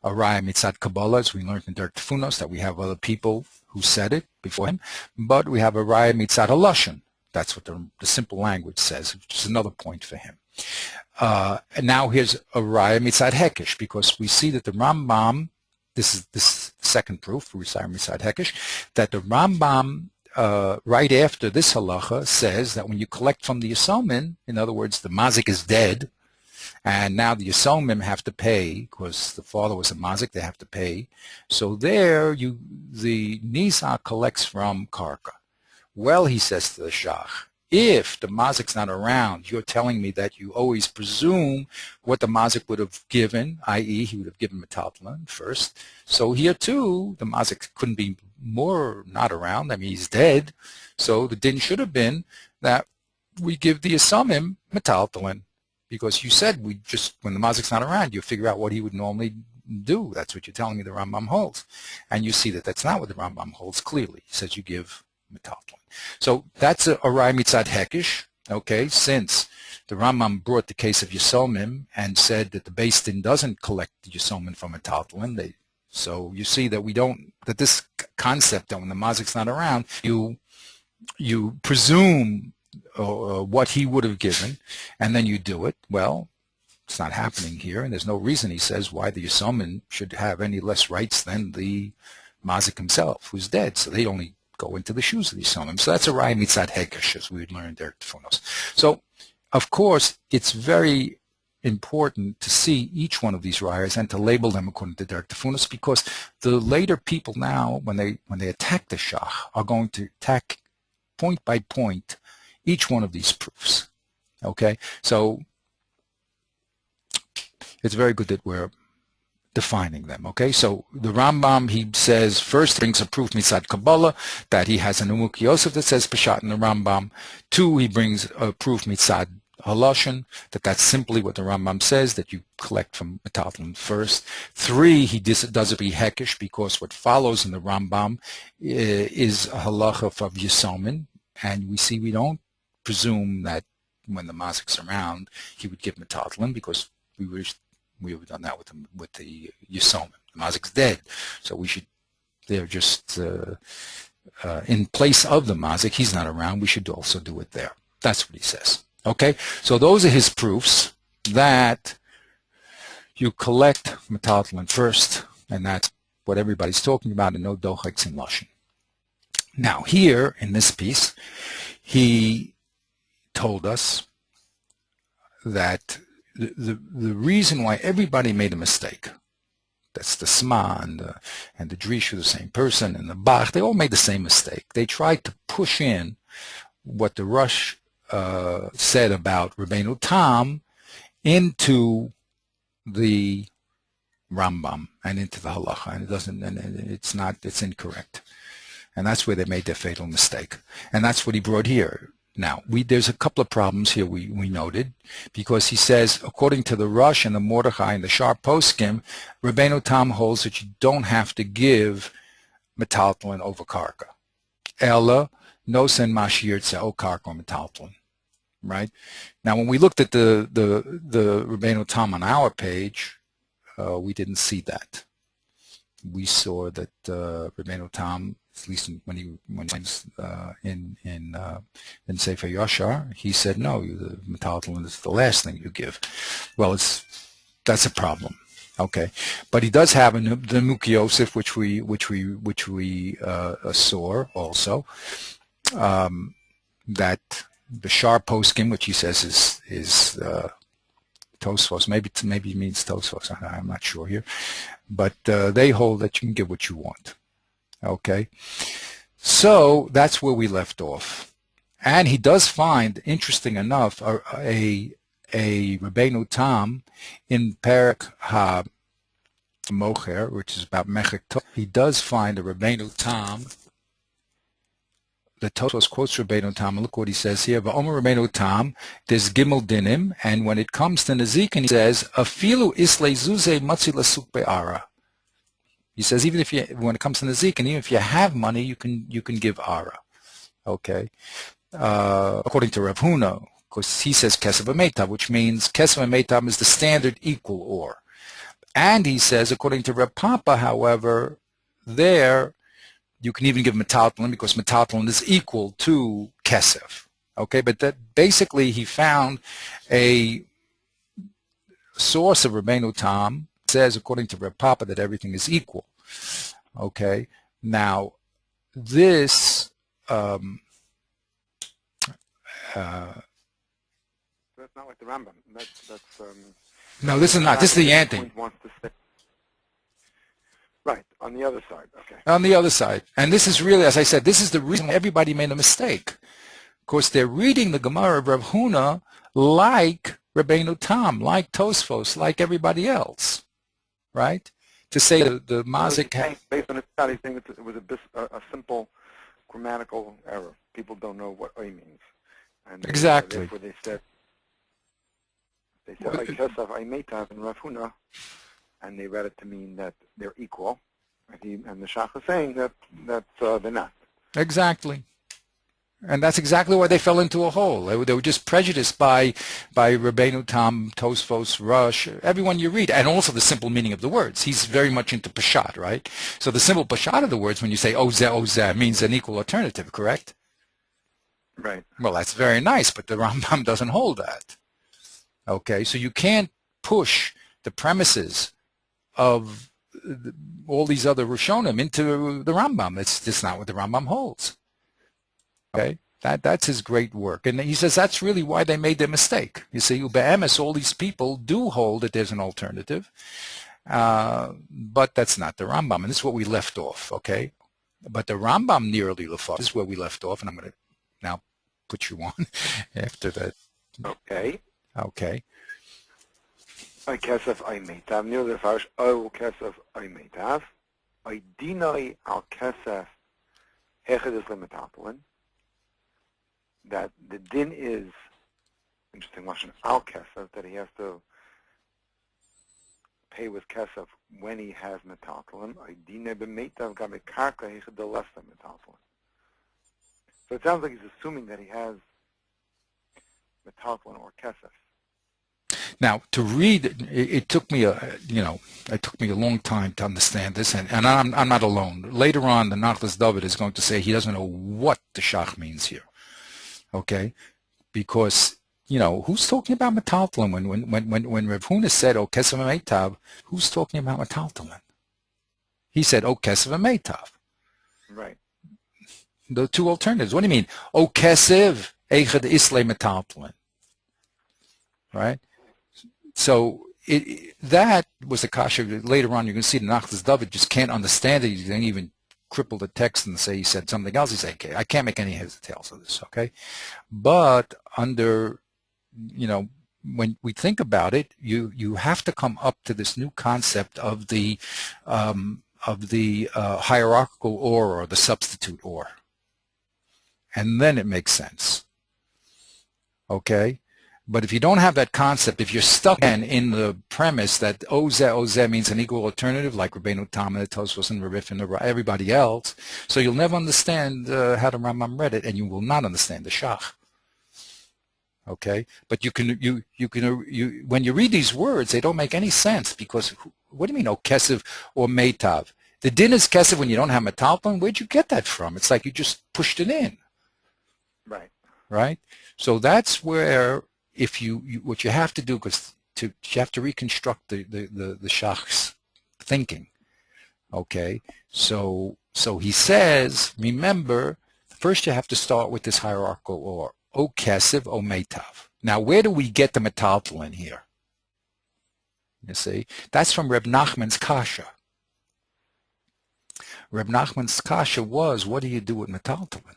Araya Mitzad Kabbalah, as we learned in Derek Tfunos, that we have other people who said it before him, but we have Araya Mitzad Halashon. That's what the simple language says, which is another point for him. And now here's Araya Mitzad Hekesh, because we see that the Rambam, this is this second proof for Araya Mitzad Hekesh, that the Rambam right after this halacha says that when you collect from the Yisomim, in other words, the mazik is dead, and now the Yisomim have to pay, because the father was a mazik, they have to pay. So there, the Nisa collects from Karka. Well, he says to the Shach, if the mazik's not around, you're telling me that you always presume what the mazik would have given, i.e., he would have given metaltlin first. So here too, the mazik couldn't be more not around. I mean, he's dead. So the din should have been that we give the Yisomim metaltlin, because you said we just, when the mazik's not around, you figure out what he would normally do. That's what you're telling me the Rambam holds. And you see that that's not what the Rambam holds clearly. He says you give metaltlin. So that's a Araya Mitzad Hekesh, okay, since the Rambam brought the case of Yisomim and said that the Beis Din doesn't collect the Yisomim from metaltlin. So you see that that this concept that when the mazik's not around, you presume what he would have given, and then you do it. Well, it's not happening here, and there's no reason, he says, why the Yisomim should have any less rights than the mazik himself, who's dead. So they only go into the shoes of the Yisomim. So that's a Araya Mitzad Hekesh, as we learned there at Tfunos. So, of course, it's very important to see each one of these rayas and to label them according to Derek Tfunos, because the later people now, when they attack the Shach, are going to attack point by point each one of these proofs. Okay, so it's very good that we're defining them. Okay, so the Rambam, he says, first brings a proof mitzad Kabbalah that he has an Umuk Yosef that says Peshat in the Rambam. Two, he brings a proof mitzad Halashon, that's simply what the Rambam says, that you collect from metaltlin first. Three, he does it be hekesh, because what follows in the Rambam is a halacha of Yisomim, and we don't presume that when the mazik's around, he would give metaltlin, because we would have done that with the Yisomim. The mazik's dead, so they're just in place of the mazik. He's not around. We should also do it there. That's what he says. Okay, so those are his proofs that you collect metaltlin first, and that's what everybody's talking about, and no docheks in lashon. Now here in this piece, he told us that the reason why everybody made a mistake, that's the Sma and the Drish are the same person, and the Bach, they all made the same mistake. They tried to push in what the Rush said about Rabbeinu Tam into the Rambam and into the halacha, and it's incorrect. And that's where they made their fatal mistake. And that's what he brought here. Now, there's a couple of problems here we noted, because he says, according to the Rush and the Mordechai and the Sharp Poskim, Rabbeinu Tam holds that you don't have to give metaltlin over karka. Ella no sen mashir tzeo karka metaltlin. Right? Now, when we looked at the Rabbeinu Tam on our page, we didn't see that. We saw that Rabbeinu Tam, at least when he in Sefer Yashar, he said no. The metaltlin is the last thing you give. Well, that's a problem. Okay, but he does have the Umuk Yosef, which we saw also. That the Shar Poskim, which he says is Tosfos. Maybe it means Tosfos. I'm not sure here. But they hold that you can give what you want. Okay? So that's where we left off. And he does find, interesting enough, a Rabbeinu Tam in Perek HaMocher, which is about Mechek Tov. He does find a Rabbeinu Tam. The Tosfos quotes Rabbeinu Tam, and look what he says here. Va'omer Rabbeinu Tam, there's Gimel Dinim, and when it comes to Nezikin, he says, Afilu isle zuze matzi lasuk be'ara. He says, even if when it comes to Nezikin, even if you have money, you can give ara. Okay? According to Rav Huna, because he says Kesef Meitav, which means Kesef Meitav is the standard equal or. And he says, according to Rav Papa, however, there you can even give Metaltalin because Metaltalin is equal to Kesef. Okay, but that basically he found a source of Rabbeinu Tam says, according to Rav Papa, that everything is equal. Okay, now this. That's not like the Rambam. No, this is not. This is the anti. Right, on the other side. Okay. On the other side. And this is really, as I said, this is the reason everybody made a mistake. Of course, they're reading the Gemara of Rav Huna like Rabbeinu Tam, like Tosfos, like everybody else. Right? To say the Mazik... Based on his study, he's saying it was a simple grammatical error. People don't know what oy means. And exactly. Therefore they said Kesef Meitav in Rav Huna, and they read it to mean that they're equal. And the Shach is saying that they're not. Exactly. And that's exactly why they fell into a hole. They were just prejudiced by Rabbeinu Tam, Tosfos, Rush, everyone you read, and also the simple meaning of the words. He's very much into Peshat, right? So the simple Peshat of the words, when you say Ozeh, means an equal alternative, correct? Right. Well, that's very nice, but the Rambam doesn't hold that. Okay, so you can't push the premises of all these other Rishonim into the Rambam. It's just not what the Rambam holds. Okay, that's his great work. And he says that's really why they made their mistake. You see, Be'emes, all these people do hold that there's an alternative, but that's not the Rambam. And this is what we left off, okay? But the Rambam nearly lefar. This is where we left off, and I'm going to now put you on after that. Okay. Okay. I Kesef Meitav, nearly the Farish, O Kesef Meitav, I dinai al Kesef Hechad is Metaltalin. That the din is, interesting Lashon, al Kesef, that he has to pay with Kesef when he has Metaltalin. I dinai b'meitav gabe karka hechad delesta Metaltalin. So it sounds like he's assuming that he has Metaltalin or Kesef. Now, to read, it took me a long time to understand this, and I'm not alone. Later on, the Nachlas David is going to say he doesn't know what the Shach means here, okay? Because, who's talking about Metaltalin? When Rav Huna said, O Kesef Meitav, who's talking about Metaltalin? He said, O Kesef Meitav. Right. The two alternatives. What do you mean? O Kesef Echad Isle Metaltalin. Right? So that was a kasha. Later on, you can see the Nachlas David just can't understand it. He didn't even cripple the text and say he said something else. He said, okay, I can't make any heads or tails of this, okay? But under, when we think about it, you have to come up to this new concept of the hierarchical or the substitute or. And then it makes sense, okay? But if you don't have that concept, if you're stuck in the premise that Ozeh means an equal alternative, like Rabbeinu Tam and Tosfos and Rabif and everybody else, so you'll never understand how the Rambam read it, and you will not understand the Shach. Okay, but you can when you read these words, they don't make any sense because what do you mean, Kesef or Meitav? The din is Kesef when you don't have Metaltalin. Where'd you get that from? It's like you just pushed it in. Right. Right. So that's where. If what you have to do, because you have to reconstruct the Shach's thinking, okay? So he says, remember, first you have to start with this hierarchical or, O Kesef, O Meitav. Now, where do we get the Metaltalin here? You see, that's from Reb Nachman's kasha. Reb Nachman's kasha was, what do you do with metaltalin?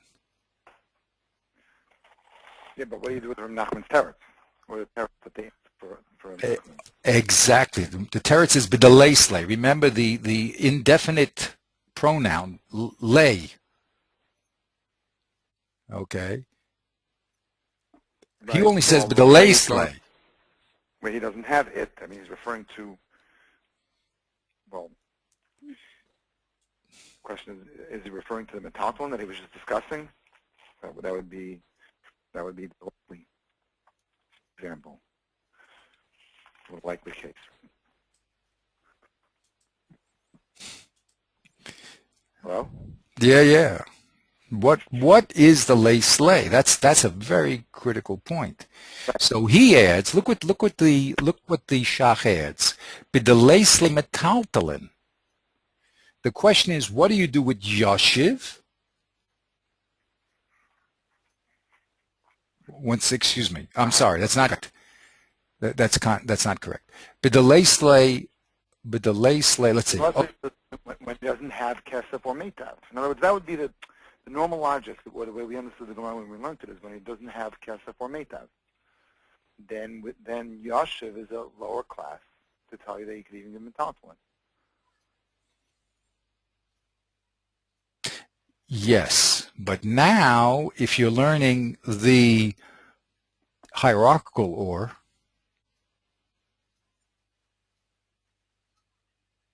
Yeah, but what do you do with Reb Nachman's teretz? Or the teretz that they for Reb Nachman? Exactly. The teretz is b'deleisle. Remember the indefinite pronoun, lay. Okay? He Right. only says Well, lay is going b'deleisle. where he doesn't have it. I mean, he's referring to, well, question is he referring to the metaltalin that he was just discussing? That would be the likely example, the likely case. Hello? Yeah. What is the lay slay? That's a very critical point. So he adds, look what the Shach adds. B'delay slay metaltalin. The question is, what do you do with yoshiv? Excuse me. I'm sorry. That's not correct. That's not correct. B'delay slay. Let's see. When he doesn't have kesef or meitav. In other words, that would be the normal logic, the way we understood the Gemara when we learned it, is when he doesn't have kesef or meitav. Then yoshiv is a lower class to tell you that you could even give him a talent. Yes, but now if you're learning the hierarchical or,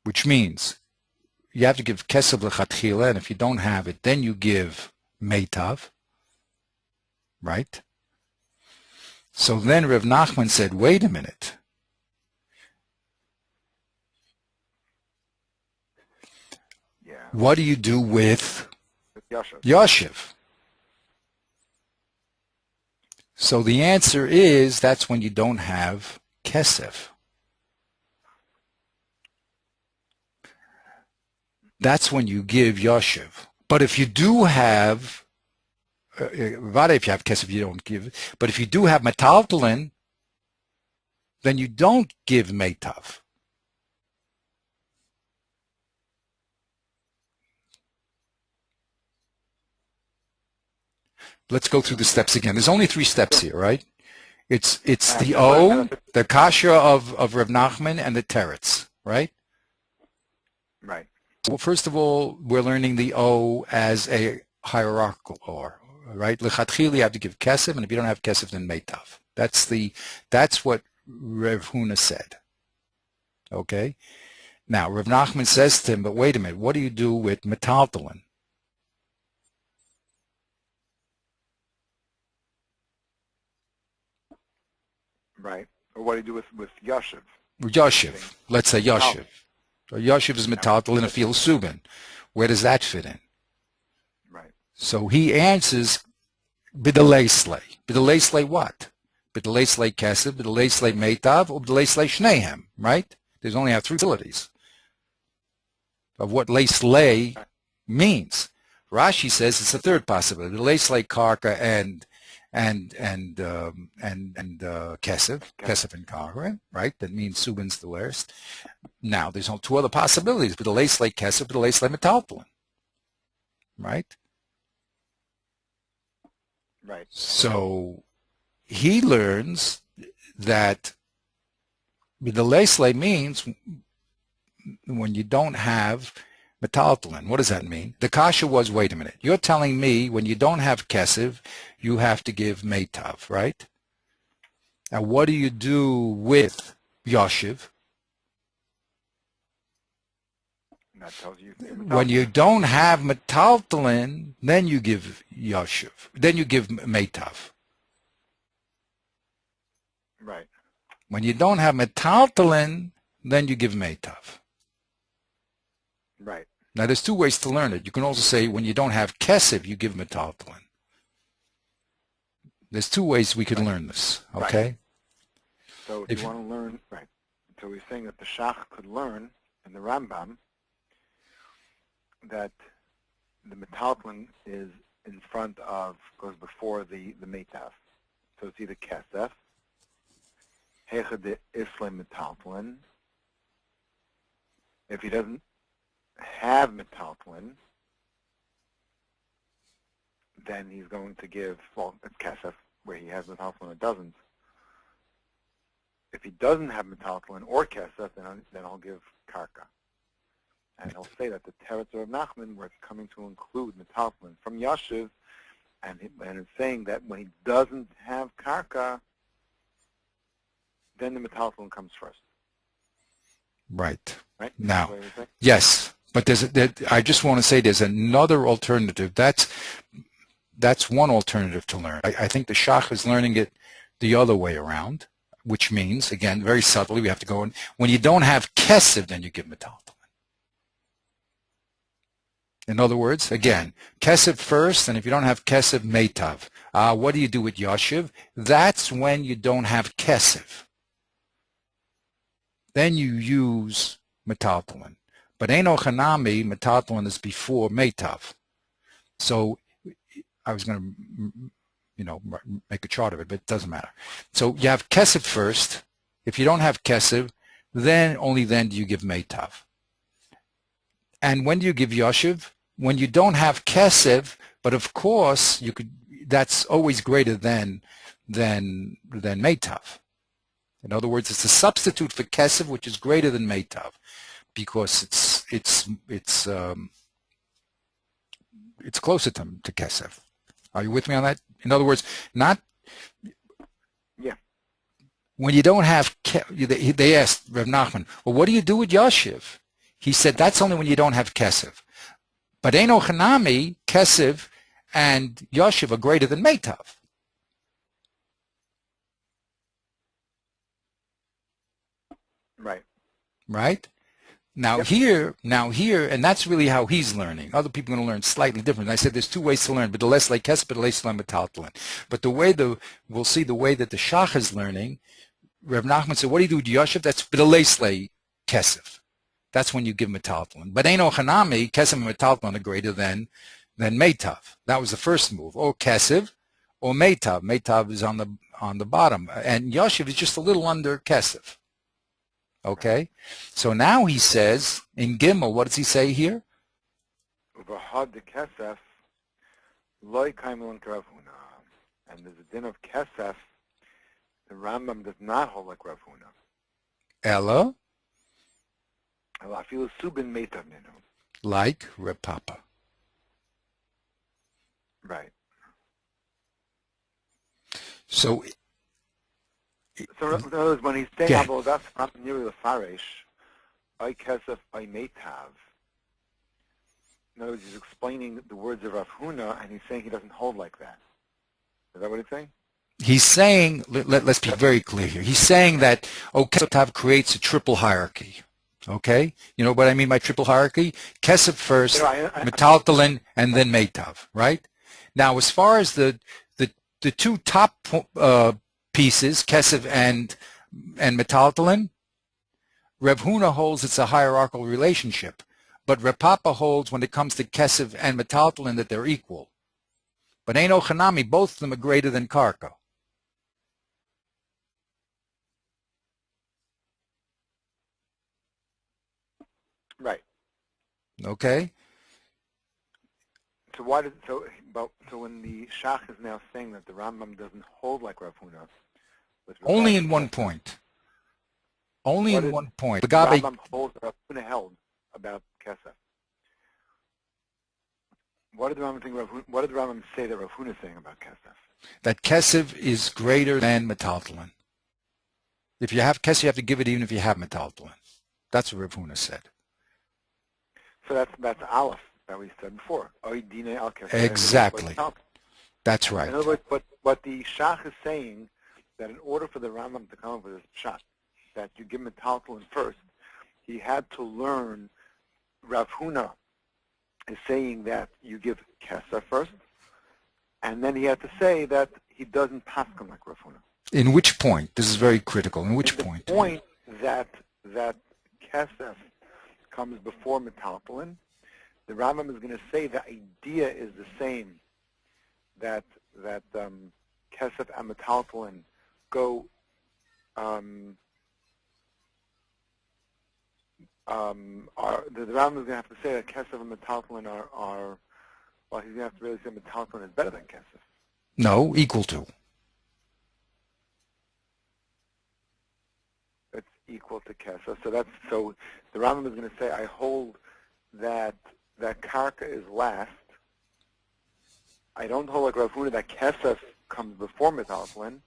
which means you have to give kesef lechatchila, and if you don't have it, then you give meitav, right? So then Rav Nachman said, wait a minute. Yeah. What do you do with Yoshiv? Yoshiv? So the answer is that's when you don't have kesef. That's when you give Yoshiv. But if you do have, if you have kesef, you don't give. But if you do have metaltalin, then you don't give meitav. Let's go through the steps again. There's only 3 steps here, right? It's the O, the kasha of Rav Nachman, and the teretz, right? Right. Well, first of all, we're learning the O as a hierarchical or, right? Lechatchila, you have to give kesef, and if you don't have kesef, then meitav. That's what Rav Huna said. Okay? Now, Rav Nachman says to him, but wait a minute, what do you do with metaltalin? Right. Or what do you do with Yoshiv? Yoshiv. Let's say Yoshiv. So Yoshiv is metaltalin a fil subin. Where does that fit in? Right. So he answers b'delay slay. B'delay slay what? B'delay slay kesef, b'delay slay meitav, or b'delay slay shnehem, right? There's only 3 possibilities of what lay slay means. Rashi says it's a 3rd possibility. B'delay slay karka and kesef and karka, right? That means subin's the worst. Now there's 2 other possibilities. B'delay slay kesef, b'delay slay metaltalin, right? Right. So he learns that b'delay means when you don't have metaltalin. What does that mean? The kasha was, wait a minute, you're telling me when you don't have kesef, you have to give meitav, right? Now what do you do with Yoshiv? That tells you When you don't have metaltalin, then you give Yoshiv. Then you give meitav. Right. When you don't have metaltalin, then you give meitav. Right. Now, there's 2 ways to learn it. You can also say when you don't have kesef, you give metaltalin. There's 2 ways we could learn this, okay? Right. So if you want to learn, right. So we're saying that the Shach could learn in the Rambam that the metaltalin is in front of, goes before the meitav. So it's either kesef, hecha de isle metaltalin, If he doesn't have metaltalin, then he's going to give, well, it's kesef, where he has metaltalin or doesn't. If he doesn't have metaltalin or kesef, then I'll give karka. And he'll say that the teretz of Nachman, where it's coming to include metaltalin from Yashiv, and it's saying that when he doesn't have karka, then the metaltalin comes first. Right. Right? Now, yes, but I just want to say there's another alternative. That's one alternative to learn. I think the Shach is learning it the other way around, which means, again, very subtly, we have to go in. When you don't have kesef, then you give metaltalin. In other words, again, kesef first, and if you don't have kesef, meitav. What do you do with yashiv? That's when you don't have kesef. Then you use metaltalin. But eno chanami, metaltalin is before meitav. So I was going to, make a chart of it, but it doesn't matter. So you have kesef first. If you don't have kesef, then only then do you give meitav. And when do you give yashiv? When you don't have kesef, but of course you could. That's always greater than meitav. In other words, it's a substitute for kesef, which is greater than meitav, because it's closer to kesef. Are you with me on that? In other words, not. Yeah. When you don't have, they asked Rav Nachman, well, what do you do with yashiv? He said that's only when you don't have kesef. But eno chanami, kesef, and yashiv are greater than meitav. Right. Right? Now here, and that's really how he's learning. Other people are going to learn slightly different. I said there's two ways to learn, but the less like kesef, but the less like metaltalin. But we'll see the way that the Shach is learning. Rav Nachman said, what do you do with yashiv? That's b'delesle kesef. That's when you give metaltalin. But eno chanami, kesef and metaltalin are greater than meitav. That was the first move. Or kesef, or meitav. Meitav is on the bottom, and yashiv is just a little under kesef. Okay, so now he says in Gimel, what does he say here? Uvahad de kesef, loy kaimel Rav Huna. And there's a din of kesef. The Rambam does not hold like Rav Huna. Ella, Alafilu subin meitav ninu. like Reb Papa. Right. So in other words, when he's saying Avodas Niri Lefarish, I Kesef, I Meitav, in other words, he's explaining the words of Rav Huna, and he's saying he doesn't hold like that. Is that what he's saying? He's saying, let's be very clear here. He's saying that Kesef creates a triple hierarchy. Okay? You know what I mean by triple hierarchy? Kesef first, metaltalin, and then meitav, right? Now, as far as the two top pieces, kesef and metaltalin, Reb Huna holds it's a hierarchical relationship, but Reb Papa holds when it comes to kesef and metaltalin that they're equal. But eno chanami, both of them are greater than karka. Right. Okay. So when the Shach is now saying that the Rambam doesn't hold like Rav Huna, only in one point. Only in one point. The Rambam holds Rav Huna held about kesef. What did the Rambam say that Rav Huna is saying about kesef? That kesef is greater than metaltalin. If you have kesef, you have to give it even if you have metaltalin. That's what Rav Huna said. So that's Aleph that we said before. Exactly. That's right. In other words, what the Shach is saying, that in order for the Rambam to come up with this shot, that you give metaltalin first, he had to learn. Rav Huna is saying that you give kesef first, and then he had to say that he doesn't paskin like Rav Huna. In which point? This is very critical. In which point? The point that kesef comes before metaltalin, the Rambam is going to say the idea is the same, that kesef and metaltalin go the Rambam is going to have to say that Kesef and Metaltalin are, well, he's going to have to really say Metaltalin is better than Kesef. No, equal to. It's equal to Kesef. So the Rambam is going to say, I hold that Karka is last. I don't hold like Rav Huna that Kesef comes before Metaltalin.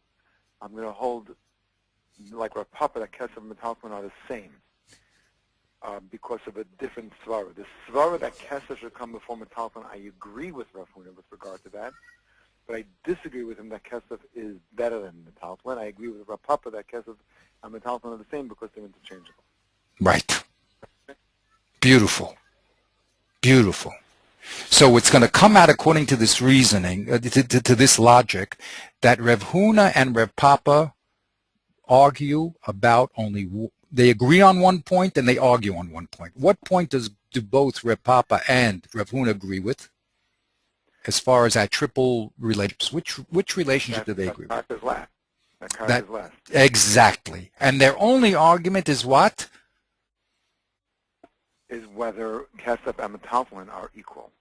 I'm going to hold like Rav Papa that Kesef and Metaltalin are the same. Because of a different svara. The svara that Kesef should come before Metaltalin, I agree with Rav Huna with regard to that, but I disagree with him that Kesef is better than Metaltalin. I agree with Rav Papa that Kesef and Metaltalin are the same because they're interchangeable. Right. Beautiful. Beautiful. So it's going to come out according to this reasoning, to this logic, that Rav Huna and Rav Papa argue about they agree on one point and they argue on one point. What point do both Rav Papa and Rav Huna agree with as far as that triple relationship? Which relationship do they agree with? That Karka is last. Exactly. And their only argument is what? Is whether Kesef and Metaltalin are equal.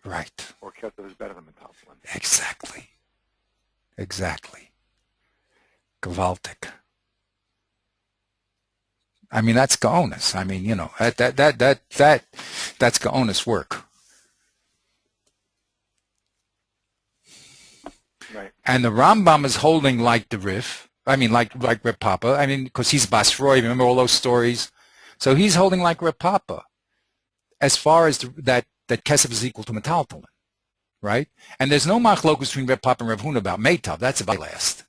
Right. Or Kesef is better than Metaltalin. Exactly. Exactly. Gewaltig. I mean, that's Gaonis. I mean, that's Gaonis work. Right. And the Rambam is holding like the Rif. I mean, like Reb Papa. I mean, because he's Basroi. Remember all those stories? So he's holding like Reb Papa as far as that Kesef is equal to Metaltalin, right? And there's no machlokus between Reb Papa and Reb Huna about Meitav. That's about last.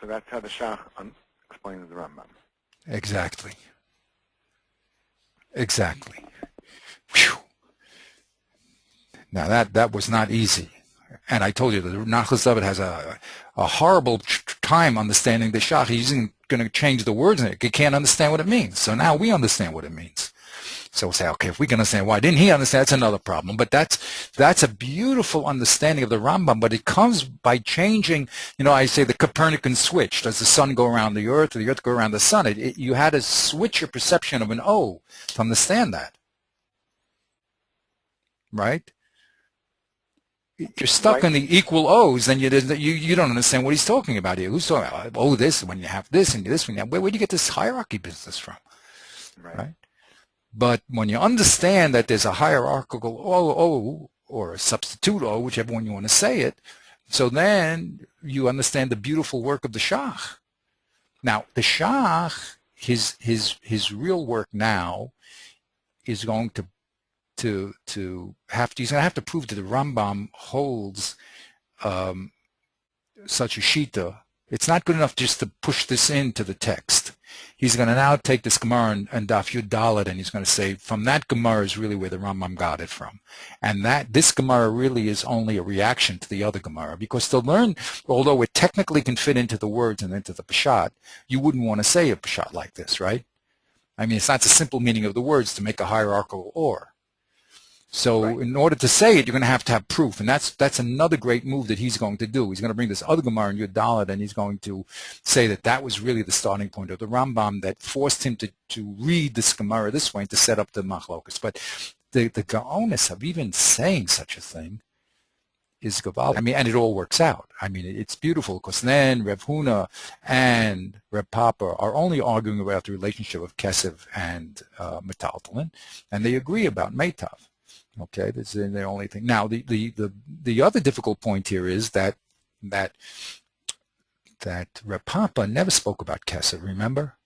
So that's how the Shach explains the Rambam. Exactly. Exactly. Whew. Now that was not easy. And I told you that Nachlas David has a horrible time understanding the Shach. He's going to change the words in it. He can't understand what it means. So now we understand what it means. So we'll say, okay, if we can understand why didn't he understand, that's another problem. But that's a beautiful understanding of the Rambam. But it comes by changing, I say the Copernican switch. Does the sun go around the earth or the earth go around the sun? You had to switch your perception of an O to understand that. Right? You're stuck in the equal O's, then you don't understand what he's talking about here. Who's talking about, oh, this, when you have this, and this, when you have, where do you get this hierarchy business from? Right? But when you understand that there's a hierarchical O or a substitute O, whichever one you want to say it, so then you understand the beautiful work of the Shach. Now, the Shach, his real work now is going to he's going to have to prove that the Rambam holds such a shita. It's not good enough just to push this into the text. He's going to now take this Gemara and Daf Yud Dalet, and he's going to say, from that Gemara is really where the Rambam got it from. And that this Gemara really is only a reaction to the other Gemara, because to learn, although it technically can fit into the words and into the Peshat, you wouldn't want to say a Peshat like this, right? I mean, it's not the simple meaning of the words to make a hierarchical or. So in order to say it, you're going to have proof, and that's another great move that he's going to do. He's going to bring this other Gemara in Yud Dalet, and he's going to say that was really the starting point of the Rambam that forced him to read this Gemara this way and to set up the machlokus. But the Gaonis of even saying such a thing is Gaval. I mean, and it all works out. I mean, it's beautiful because then Reb Huna and Reb Papa are only arguing about the relationship of Kesef and Metaltalin, and they agree about Meitav. Okay, this is the only thing. Now, the other difficult point here is that Reb Papa never spoke about Kesef. Remember,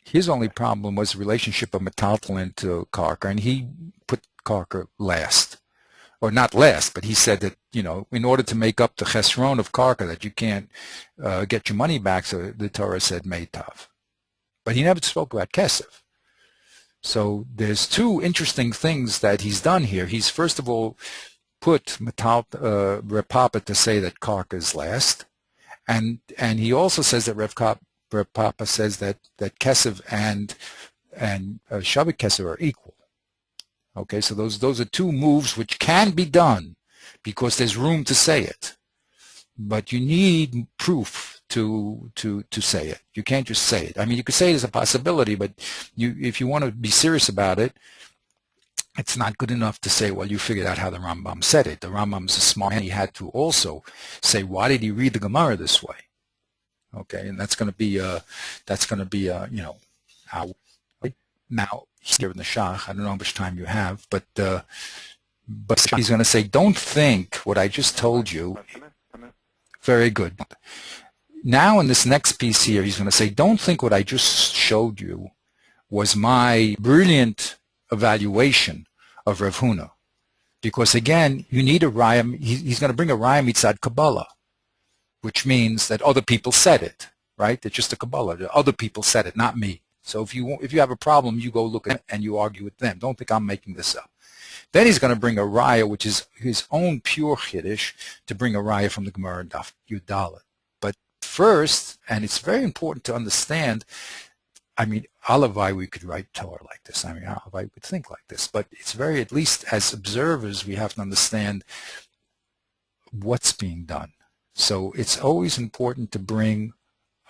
his only problem was the relationship of Metaltalin to Karka, and he put Karka last, or not last, but he said that in order to make up the chesron of Karka, that you can't get your money back. So the Torah said Meitav, but he never spoke about Kesef. So there's two interesting things that he's done here. He's first of all put Reb Papa to say that Karka is last, and he also says that Reb Papa says that Kesef and and Shabbat Keser are equal. Okay, so those are two moves which can be done because there's room to say it, but you need proof to say it. You can't just say it. I mean, you could say it as a possibility, but if you want to be serious about it, it's not good enough to say, well, you figured out how the Rambam said it. The Rambam's a smart man. He had to also say, why did he read the Gemara this way? Okay, and that's going to be how. Now here in the Shach, I don't know how much time you have, but he's going to say, don't think what I just told you. Very good. Now in this next piece here, he's going to say, don't think what I just showed you was my brilliant evaluation of Rav Huna. Because again, you need a raya. He's going to bring a raya mitzad Kabbalah, which means that other people said it, right? It's just a Kabbalah. Other people said it, not me. So if you have a problem, you go look at it and you argue with them. Don't think I'm making this up. Then he's going to bring a raya, which is his own pure Chiddush, to bring a raya from the Gemara Daf Yudalet. But first, and it's very important to understand, I mean, Alavai, we could write Torah like this. I mean, Alavai would think like this. But it's very, at least as observers, we have to understand what's being done. So it's always important to bring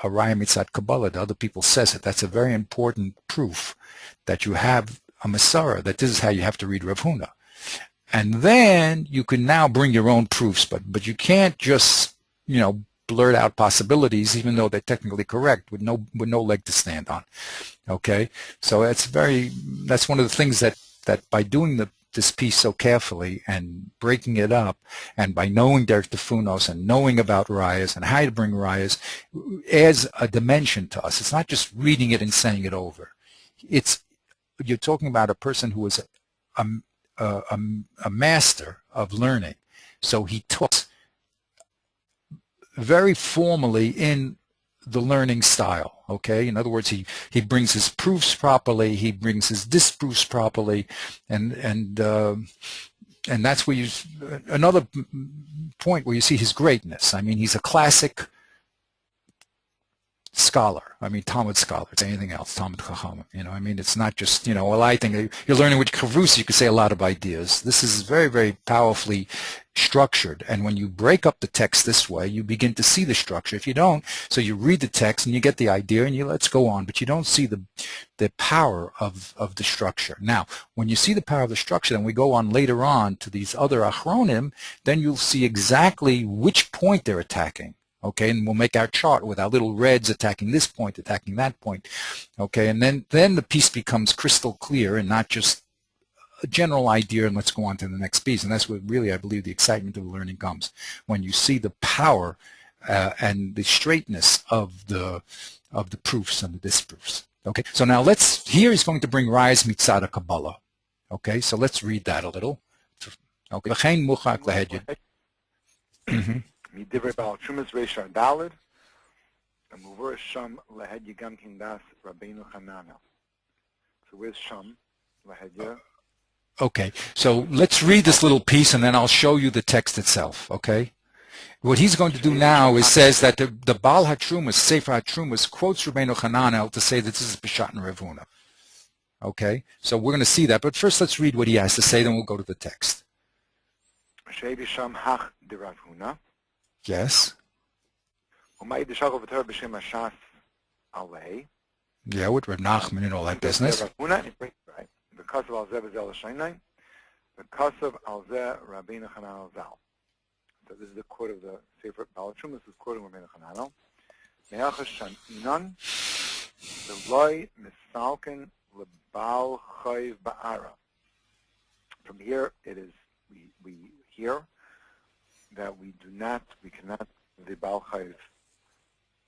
a raya mitzat Kabbalah. The other people says it. That's a very important proof that you have a Masara, that this is how you have to read Rav Huna. And then you can now bring your own proofs, but you can't just, blurt out possibilities, even though they're technically correct, with no leg to stand on. Okay, so that's one of the things that by doing this piece so carefully and breaking it up, and by knowing Derek Tefunos and knowing about rayas and how to bring rayas, adds a dimension to us. It's not just reading it and saying it over. You're talking about a person who is a master of learning. So he talks very formally in the learning style. Okay, in other words, he brings his proofs properly, he brings his disproofs properly, and that's where another point where you see his greatness. I mean, he's a classic scholar. I mean, Talmud scholar. It's anything else, Talmud Chacham. I mean, it's not just, well, I think you're learning with Chavrusa, you could say a lot of ideas. This is very, very powerfully structured. And when you break up the text this way, you begin to see the structure. If you don't, so you read the text and you get the idea and let's go on, but you don't see the power of the structure. Now, when you see the power of the structure, then we go on later on to these other Achronim, then you'll see exactly which point they're attacking. Okay, and we'll make our chart with our little reds attacking this point, attacking that point. Okay, and then the piece becomes crystal clear and not just a general idea, and let's go on to the next piece. And that's what really, I believe, the excitement of learning comes, when you see the power and the straightness of the proofs and the disproofs. Okay, so now here he's going to bring Rayas Mitzad Kabbalah. Okay, so let's read that a little. Okay, מדברי בעל תשומס רישא ד' המובא שם להדיה גם כן דס רבינו חננה. So where's Sham? Lahedya. Okay, so let's read this little piece and then I'll show you the text itself, okay? What he's going to do now is says that the Baal HaTrumas, Sefer HaTrumas, quotes Rabbeinu Hananel to say that this is Peshat and Rav Huna. Okay, so we're going to see that, but first let's read what he has to say, then we'll go to the text. Sham hach de Rav Huna. Yes. Yeah, with Reb Nachman and all that business. Because of Rabbeinu Hananel Zal. So this is the quote of the Sefer Baal HaTrumas. This is quoting Rabbeinu Hananel. Me'achas shan'inan v'loi misalken lebal chayv ba'ara. From here, it is we hear that we cannot the Baal Chayv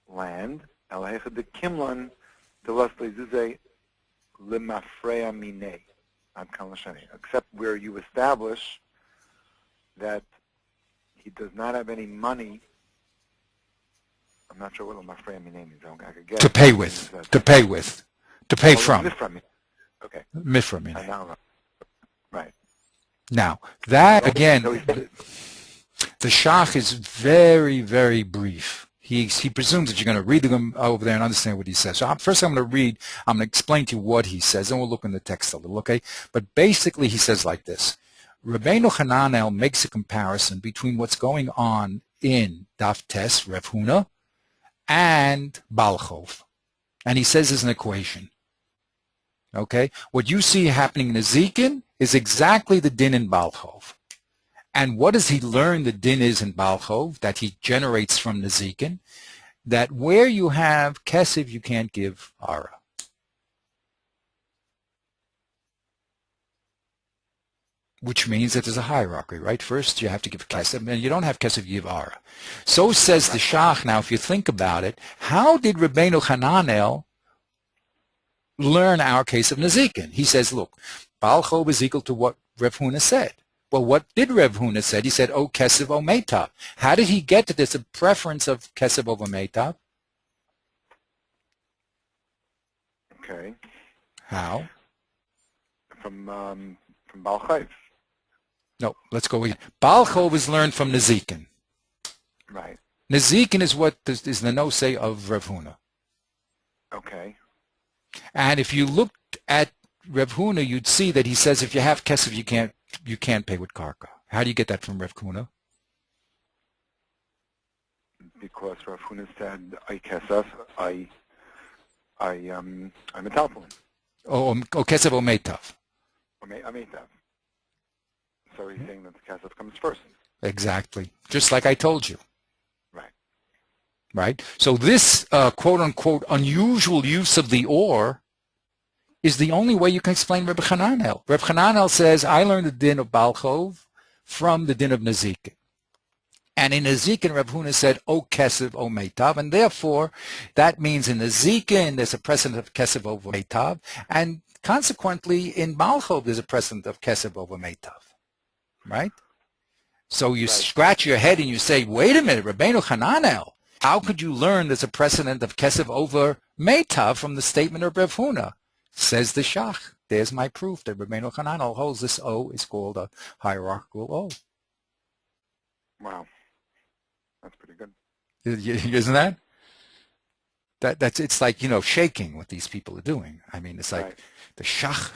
land. Elhecha de Kimlan de las lezuze lemafreya mine ad kalashani. Except where you establish that he does not have any money. I'm not sure what lemafreya mine means. I could guess. To pay with. To pay with. To pay from. Mifra. Okay. Mifra mine. Right. Now that again. The Shach is very, very brief. He presumes that you're going to read them over there and understand what he says. So first I'm going to explain to you what he says, and we'll look in the text a little, okay? But basically he says like this. Rabbeinu Hananel makes a comparison between what's going on in Daf Tes, Rev Huna, and Balchov. And he says there's an equation. Okay? What you see happening in Ezekiel is exactly the din in Balchov. And what does he learn the din is in Balchov that he generates from Nezikin? That where you have Kesef, you can't give Ara. Which means that there's a hierarchy, right? First, you have to give Kesef, and you don't have Kesef, you give Ara. So says the Shach. Now, if you think about it, how did Rabbeinu Hananel learn our case of Nezikin? He says, look, Balchov is equal to what Rev Huna said. Well, what did Rev Huna said? He said, oh, Kesef, oh, Meitav. How did he get to this? A preference of Kesef over Meitav? Okay. How? From Balchov. No, let's go again. Balchov is learned from Nezikin. Right. Nezikin is what is the no-say of Rev Huna. Okay. And if you looked at Rev Huna, you'd see that he says if you have Kesef, you can't pay with Karka. How do you get that from Rev Huna? Because Rav Huna said, I Kesef, I'm a Talmud. Oh, Kesef or Meitav. Or Meitav. So he's saying that the Kesef comes first. Exactly. Just like I told you. Right. Right? So this quote-unquote unusual use of the or is the only way you can explain Reb Chananel. Reb Chananel says, I learned the din of Balchov from the din of Nezikin. And in Nezikin, Reb Huna said, O Kesef, O Meitav. And therefore, that means in Nezikin, there's a precedent of Kesef over Meitav. And consequently, in Balchov, there's a precedent of Kesef over Meitav. Right? So you scratch your head and you say, wait a minute, Rabbeinu Hananel, how could you learn there's a precedent of Kesef over Meitav from the statement of Reb Huna? Says the Shach. There's my proof that Rabbeinu Hananel holds this O is called a hierarchical O. Wow. That's pretty good. Isn't that? That's it's like, shaking what these people are doing. I mean, it's like the Shach,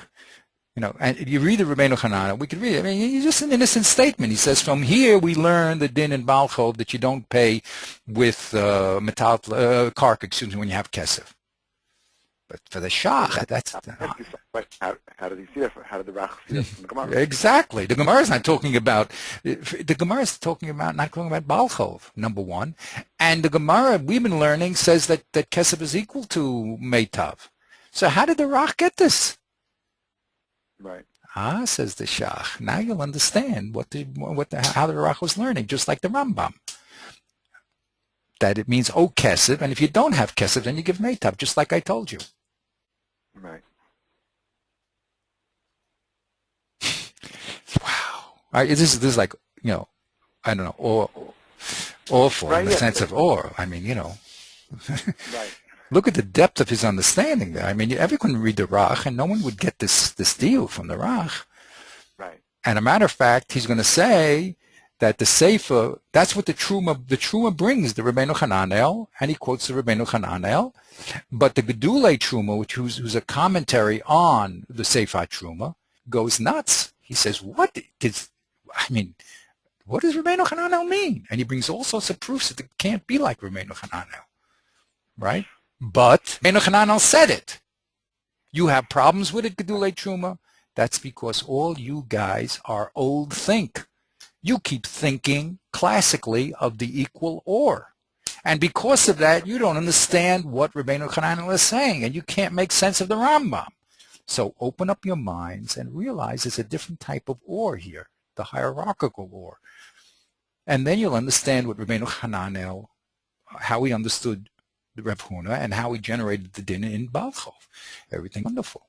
and you read the Rabbeinu Hananel, we could read it. I mean, it's just an innocent statement. He says, from here we learn the din in Balchov that you don't pay with metal, karka, when you have kesef. But for the Shach, that's... How did he see that? How did the Rach see that from the Gemara? Exactly. The Gemara is not talking about... The Gemara is not talking about Balchov, number one. And the Gemara we've been learning says that Kesef is equal to Meitav. So how did the Rach get this? Right. Says the Shach. Now you'll understand how the Rach was learning, just like the Rambam. That it means O Kesef, and if you don't have Kesef, then you give Meitav, just like I told you. Right. Wow. This is like, I don't know, awful in the sense of or. I mean, Right. Look at the depth of his understanding there. I mean, everyone would read the Rach, and no one would get this deal from the Rach. Right. And a matter of fact, he's going to say that the Sefer, that's what the Truma brings, the Rabbeinu Hananel, and he quotes the Rabbeinu Hananel. But the Gedulei Truma, who's a commentary on the Sefer Truma, goes nuts. He says, what does Rabbeinu Hananel mean? And he brings all sorts of proofs that it can't be like Rabbeinu Hananel. Right? But Rabbeinu Hananel said it. You have problems with it, Gedulei Truma? That's because all you guys are old think. You keep thinking classically of the equal or. And because of that, you don't understand what Rabbeinu Hananel is saying, and you can't make sense of the Rambam. So open up your minds and realize there's a different type of or here, the hierarchical or. And then you'll understand what Rabbeinu Hananel, how he understood the Reb Huna, and how he generated the din in Balchov. Everything wonderful.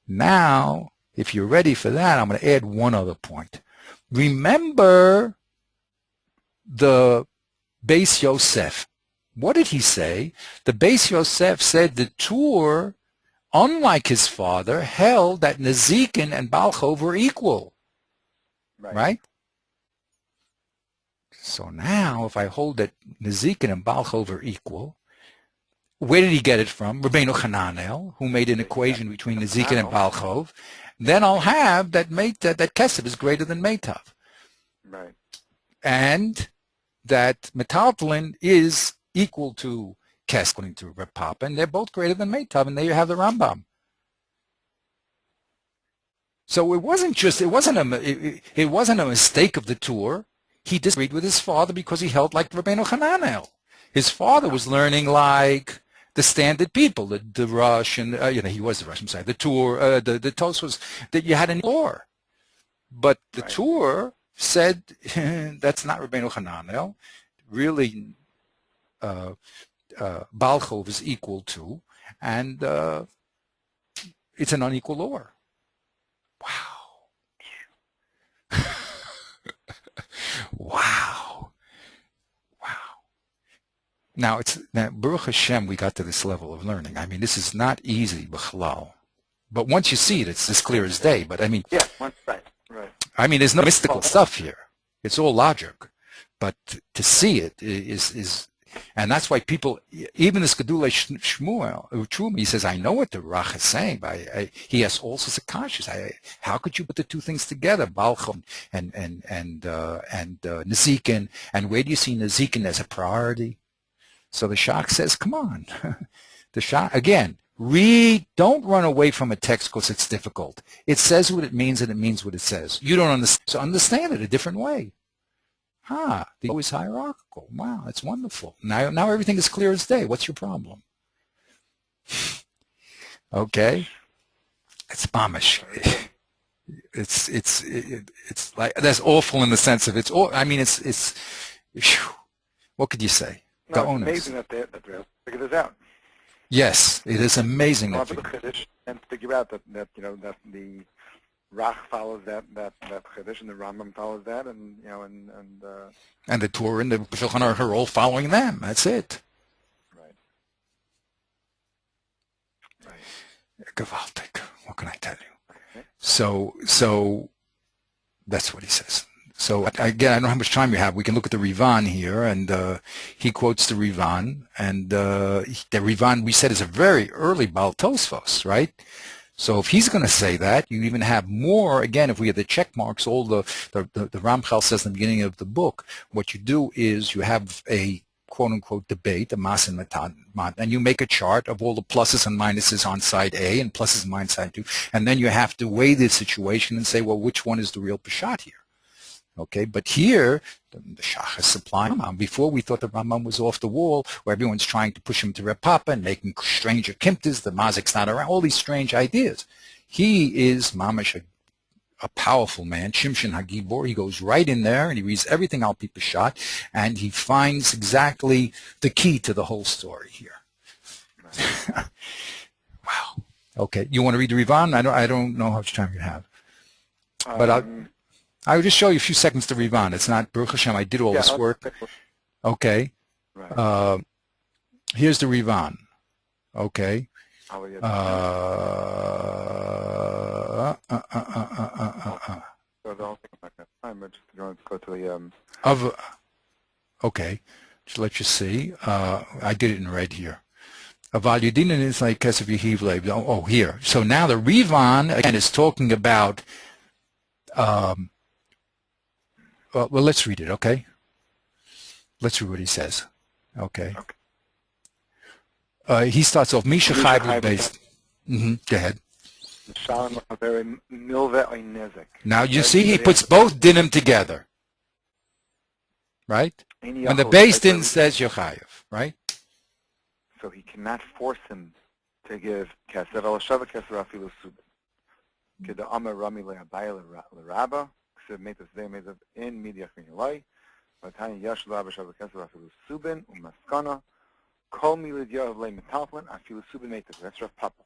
Now, if you're ready for that, I'm going to add one other point. Remember the Beis Yosef. What did he say? The Beis Yosef said the Tur, unlike his father, held that Nezikin and Balchov were equal. Right? So now, if I hold that Nezikin and Balchov are equal, where did he get it from? Rabbeinu Hananel, who made an equation between Nezikin and Balchov. Then I'll have that that Kesef is greater than Meitav. Right. And that Metaltalin is equal to Kesef, according to Reb Papa, and they're both greater than Meitav, and there you have the Rambam. So it wasn't a mistake of the tour. He disagreed with his father because he held like Rabbeinu Hananel. His father was learning like the standard people, the Rush, and he was the Rush. I'm sorry, the tour, the Tos was that you had an or, but the tour said that's not Rabbeinu Hananel. Really, Balchov is equal to, and it's an unequal or. Wow. Wow. Now, Baruch Hashem, we got to this level of learning. I mean, this is not easy, b'chalal. But once you see it, it's as clear as day. But I mean, yeah, right. I mean, there's no mystical stuff here. It's all logic. But to see it is and that's why people, even this Gedulei Shmuel, he says, I know what the Rach is saying, but he has all sorts of conscious. How could you put the two things together, Balchon and Nezikin, and where do you see Nezikin as a priority? So the Shach says, come on. The Shach, again, don't run away from a text because it's difficult. It says what it means and it means what it says. You don't understand, so understand it a different way. The O is hierarchical. Wow, that's wonderful. Now everything is clear as day. What's your problem? Okay, it's mamish. It's like that's awful in the sense of it's. I mean, it's. Whew. What could you say? No, it's amazing that they figured this out. Yes, it is amazing that. And figure out that that the Rach follows that Chiddush, and the Rambam follows that, and and the Torah and the Shulchan Aruch are all following them. That's it. Right. Gewaltig. What can I tell you? Okay. So that's what he says. So again, I don't know how much time you have. We can look at the Rivan here, and he quotes the Rivan, and the Rivan we said is a very early Baal Tosfos, right? So if he's going to say that, you even have more, again, if we have the check marks, all the Ramchal says in the beginning of the book, what you do is you have a quote-unquote debate, a mas and mat, and you make a chart of all the pluses and minuses on side A and pluses and minuses on side 2, and then you have to weigh the situation and say, well, which one is the real Peshat here? Okay, but here, the Shach is supplying Rambam. Before we thought the Rambam was off the wall, where everyone's trying to push him to Reb Papa and making stranger kimtas, the Mazik's not around, all these strange ideas. He is mamash a powerful man, Shimshon Hagibor. He goes right in there and he reads everything Al Pi Peshat, and he finds exactly the key to the whole story here. Wow. Okay, you want to read the Rivan? I don't know how much time you have, but I will just show you a few seconds to Rivan. It's not Baruch Hashem. I did all this work. Okay. Right. Here's the Rivan. Okay. So don't think about that time. We're just going to go to the Okay. So let's just see. I did it in red here. Aval Yedinin is like Kesef Yehiv Lev. Oh, here. So now the Rivan again is talking about. Well, let's read it, okay? Let's read what he says. Okay. He starts off, Misha Chayv based. Go ahead. Now, you see, he puts both dinim together. Right? When the base din says Yochayev, right? So he cannot force him to give Kesev al-Shava Kesev afilu subin. Keda Amar Rami le'abayah le'rabba. In media Chinilai, Matani Yashla Bashava Kesser Afilu Subin, Umaskana, Kol Milidia of Lay Metalflin, Afilu Subin Mate, that's Rav Papa.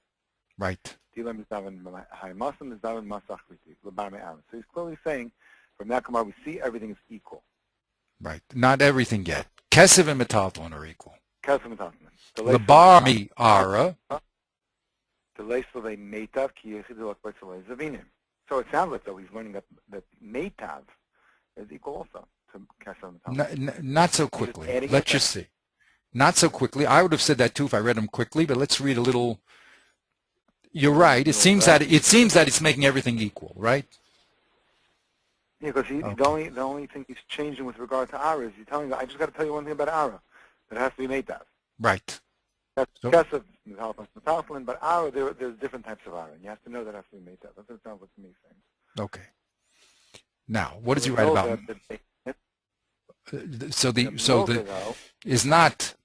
Right. Dilam is Davin High Muslim is Davin Masachriti, Labame Alan. So he's clearly saying, from that Kamar, we see everything is equal. Right. Not everything yet. Kesev and Metalflin are equal. Kesev and Metalflin. Labar mi ara. The Leisle Metav, Ki Yechidul Akbetzel Zavinim. So it sounds like, though, he's learning that Meitav is equal also to Kesef Metaltalin? Not so quickly. Let's just see. Not so quickly. I would have said that too if I read them quickly, but let's read a little. You're right. It seems that it's making everything equal, right? Yeah, because the only thing he's changing with regard to Ara is he's telling you, I just got to tell you one thing about Ara. It has to be made that. Right. That's Kesef Metaltalin, but Ara, there's different types of Ara, and you have to know that has to be made that. That's what it sounds like to me saying. Okay. Now, what does he write about? So the is not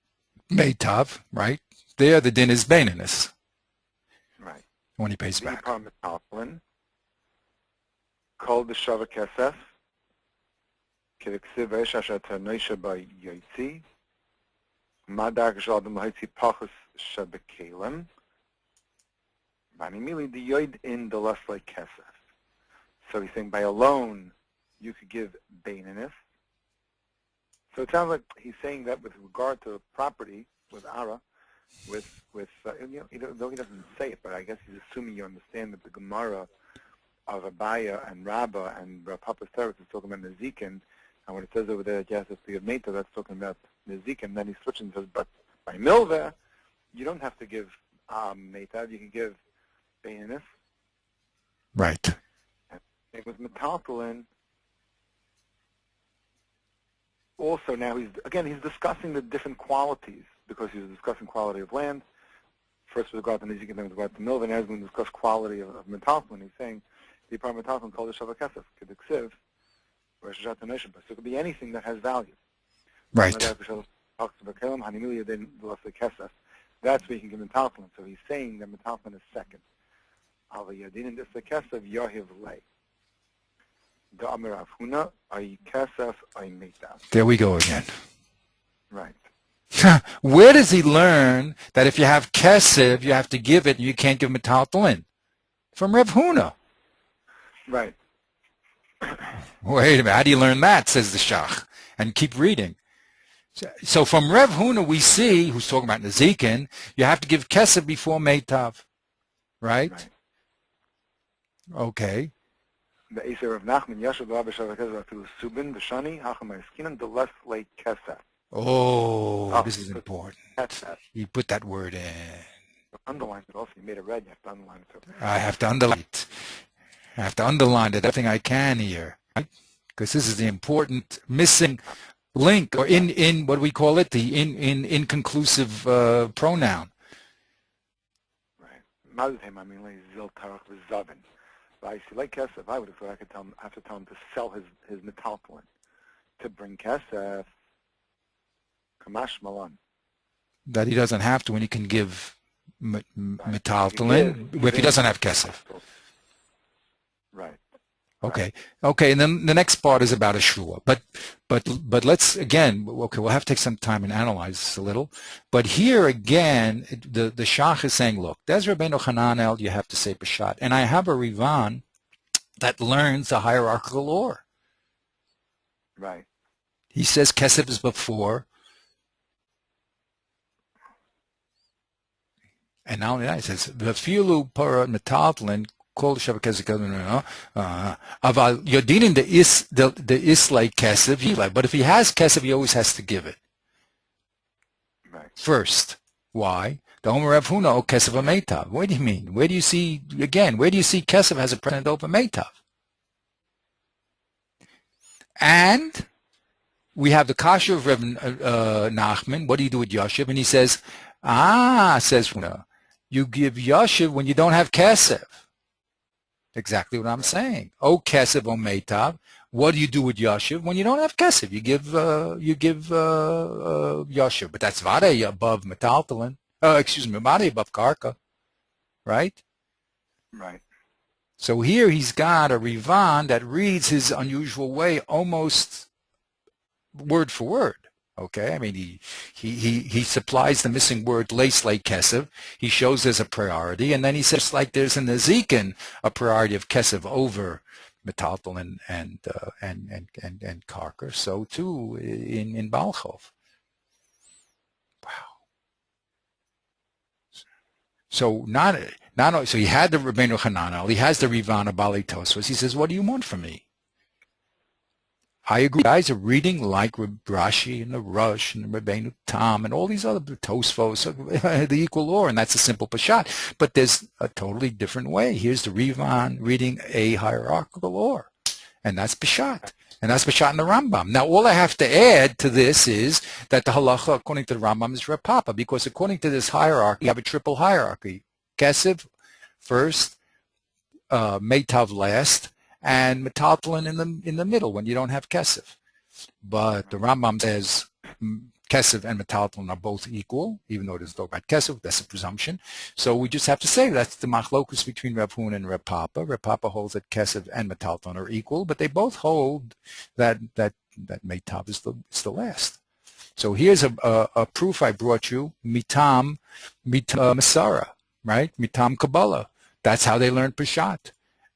Meitav, right? There the din is Baininus. Right. When he pays back. Metaltalin, called the Shava Kesef, Kedeksiv Esha Shatanisha by Yaitzi, Madak Shaldim Lahitzi Pachus Shabekalem, Vanimili the Yoid in the less like Kesef. So he's saying by a loan you could give Baininus. So it sounds like he's saying that with regard to property, with Ara, though he doesn't say it, but I guess he's assuming you understand that the Gemara of Abaya and Rabbah and Papa's Teretz is talking about Nezikin, and when it says over there that you have to give Meta, that's talking about Nezikin. Then he's switching and says, but by Milveh, you don't have to give Meta, you can give Baininus. Right. And with Metaltalin, also now he's discussing the different qualities, because he's discussing quality of land. First with regard to Nezikin, then with regard to Milveh, and as we discuss quality of Metaltalin, he's saying the apartment Metaltalin called the Shava Kesef, Kedeksiv, or Shashat. So it could be anything that has value. Right. That's where you can give Metaltalin. So he's saying that Metaltalin is second. There we go again. Right. Where does he learn that if you have kesef, you have to give it and you can't give metaltalin? From Rev Huna. Right. Wait a minute. How do you learn that, says the Shach? And keep reading. So from Rev Huna we see, who's talking about Nezikin, you have to give kesef before meitav. Right? Okay. The Eser of Nachman, Yashav Rabbi Shavakazah to Subin, the Shani, Hachamai Skinan, the less like Kesef. Oh, this is important. You put that word in. Underline it also. You made it red. You have to underline it too. I have to underline it. I have to underline it. Everything I can here, because this is the important missing link, or in what do we call it, the inconclusive pronoun. Right. Mazhem, I mean, like Zil Tarach Zavin. But I see, like Kesef, I would have thought I have to tell him to sell his metaltalin to bring Kesef. Kamash Malan. That he doesn't have to when he can give metaltalin if he doesn't have kesef. Right. Okay. Okay. And then the next part is about a shua. But let's again. Okay, we'll have to take some time and analyze this a little. But here again, the Shach is saying, look, there's Rabbeinu Hananel. You have to say Peshat, and I have a Rivan that learns the hierarchical order. Right. He says kesef is before. And not only that, it says, "V'filu para metaltalin kol shava kesef aval yodinin the is like kesef." But if he has kesef, he always has to give it. Right. First. Why? The Omer Rav Huna o kesef meitav. What do you mean? Where do you see kesef has a precedent over meitav? And we have the kasha of Rev Nachman. What do you do with Yashiv? And he says, says Huna, you give Yashiv when you don't have kesef. Exactly what I'm saying. O kesef o meitav. What do you do with Yashiv when you don't have kesef? You give Yashiv, but that's vade above metaltalin. Vade above karka, right? Right. So here he's got a Rivan that reads his unusual way, almost word for word. Okay, I mean he supplies the missing word lace like kesef. He shows there's a priority, and then he says like there's in the Nezikin a priority of kesef over metaltalin and karka. So too in Balchov. Wow. So so he had the Rabbeinu Hananel, he has the Rivana Bali Tosfos. He says, what do you want from me? I agree. Guys are reading like Rashi and the Rush and the Rabbeinu Tam and all these other Tosfos, the equal or, and that's a simple Peshat. But there's a totally different way. Here's the Rivan reading a hierarchical or, and that's Peshat. And that's Peshat in the Rambam. Now, all I have to add to this is that the halacha, according to the Rambam, is Reb Papa, because according to this hierarchy, you have a triple hierarchy. Kesef first, Meitav last, and metaltalin in the middle when you don't have kesef. But the Rambam says kesef and metaltalin are both equal, even though there's no about kesef. That's a presumption. So we just have to say that's the machlokus between Reb Huna and Reb Papa. Reb Papa holds that kesef and metaltalin are equal, but they both hold that meitav is the last. So here's a proof I brought you, mitam Masara, right? Mitam Kabbalah. That's how they learn Peshat.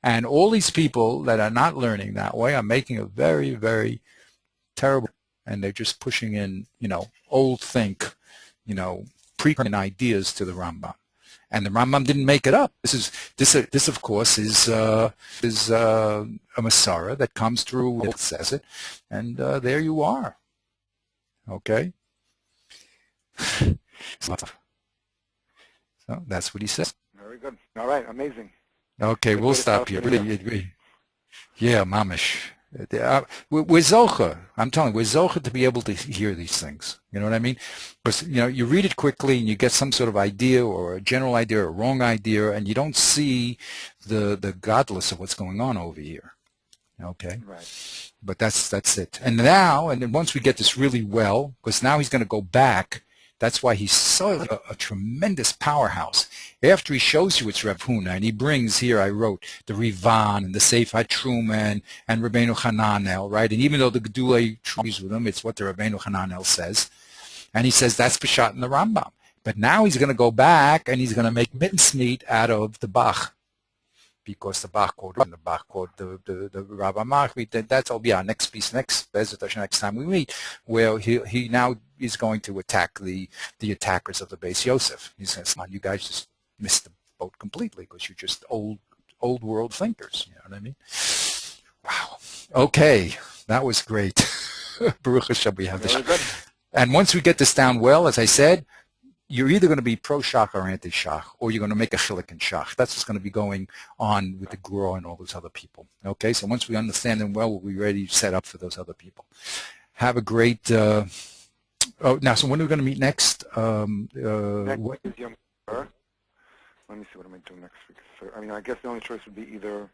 And all these people that are not learning that way are making a very, very terrible, and they're just pushing in, old think, pre-current ideas to the Rambam. And the Rambam didn't make it up. This of course is a Masara that comes through, it says it, and there you are. Okay? So that's what he says. Very good. All right, amazing. Okay, we'll stop here. Yeah, mamish. We're zocha. I'm telling you, we're zocha to be able to hear these things. You know what I mean? Because you read it quickly and you get some sort of idea or a general idea or a wrong idea, and you don't see the godless of what's going on over here. Okay. Right. But that's it. And then once we get this really well, because now he's going to go back. That's why he's so a tremendous powerhouse. After he shows you it's Reb Huna, and he brings here, I wrote, the Rivan and the Seif HaTruma and Rabbeinu Hananel, right? And even though the Gedulei agrees with him, it's what the Rabbeinu Hananel says. And he says that's Peshat in the Rambam. But now he's going to go back and he's going to make mincemeat out of the Bach. Because the Bach quote and the Bach quote the Rabbi Machvi, that'll be our next piece, next time we meet, where he now is going to attack the attackers of the Beis Yosef. He says, "Man, you guys just missed the boat completely because you're just old world thinkers." You know what I mean? Wow. Okay, that was great. Baruch Hashem, we have this. And once we get this down well, as I said, you're either going to be pro-Shach or anti-Shach, or you're going to make a chilik in Shach. That's what's going to be going on with the Gura and all those other people. Okay, so once we understand them well, we'll be ready to set up for those other people. Have a great... so when are we going to meet next? Next week is Yom Kippur. Let me see, what am I doing next week? So, I guess the only choice would be either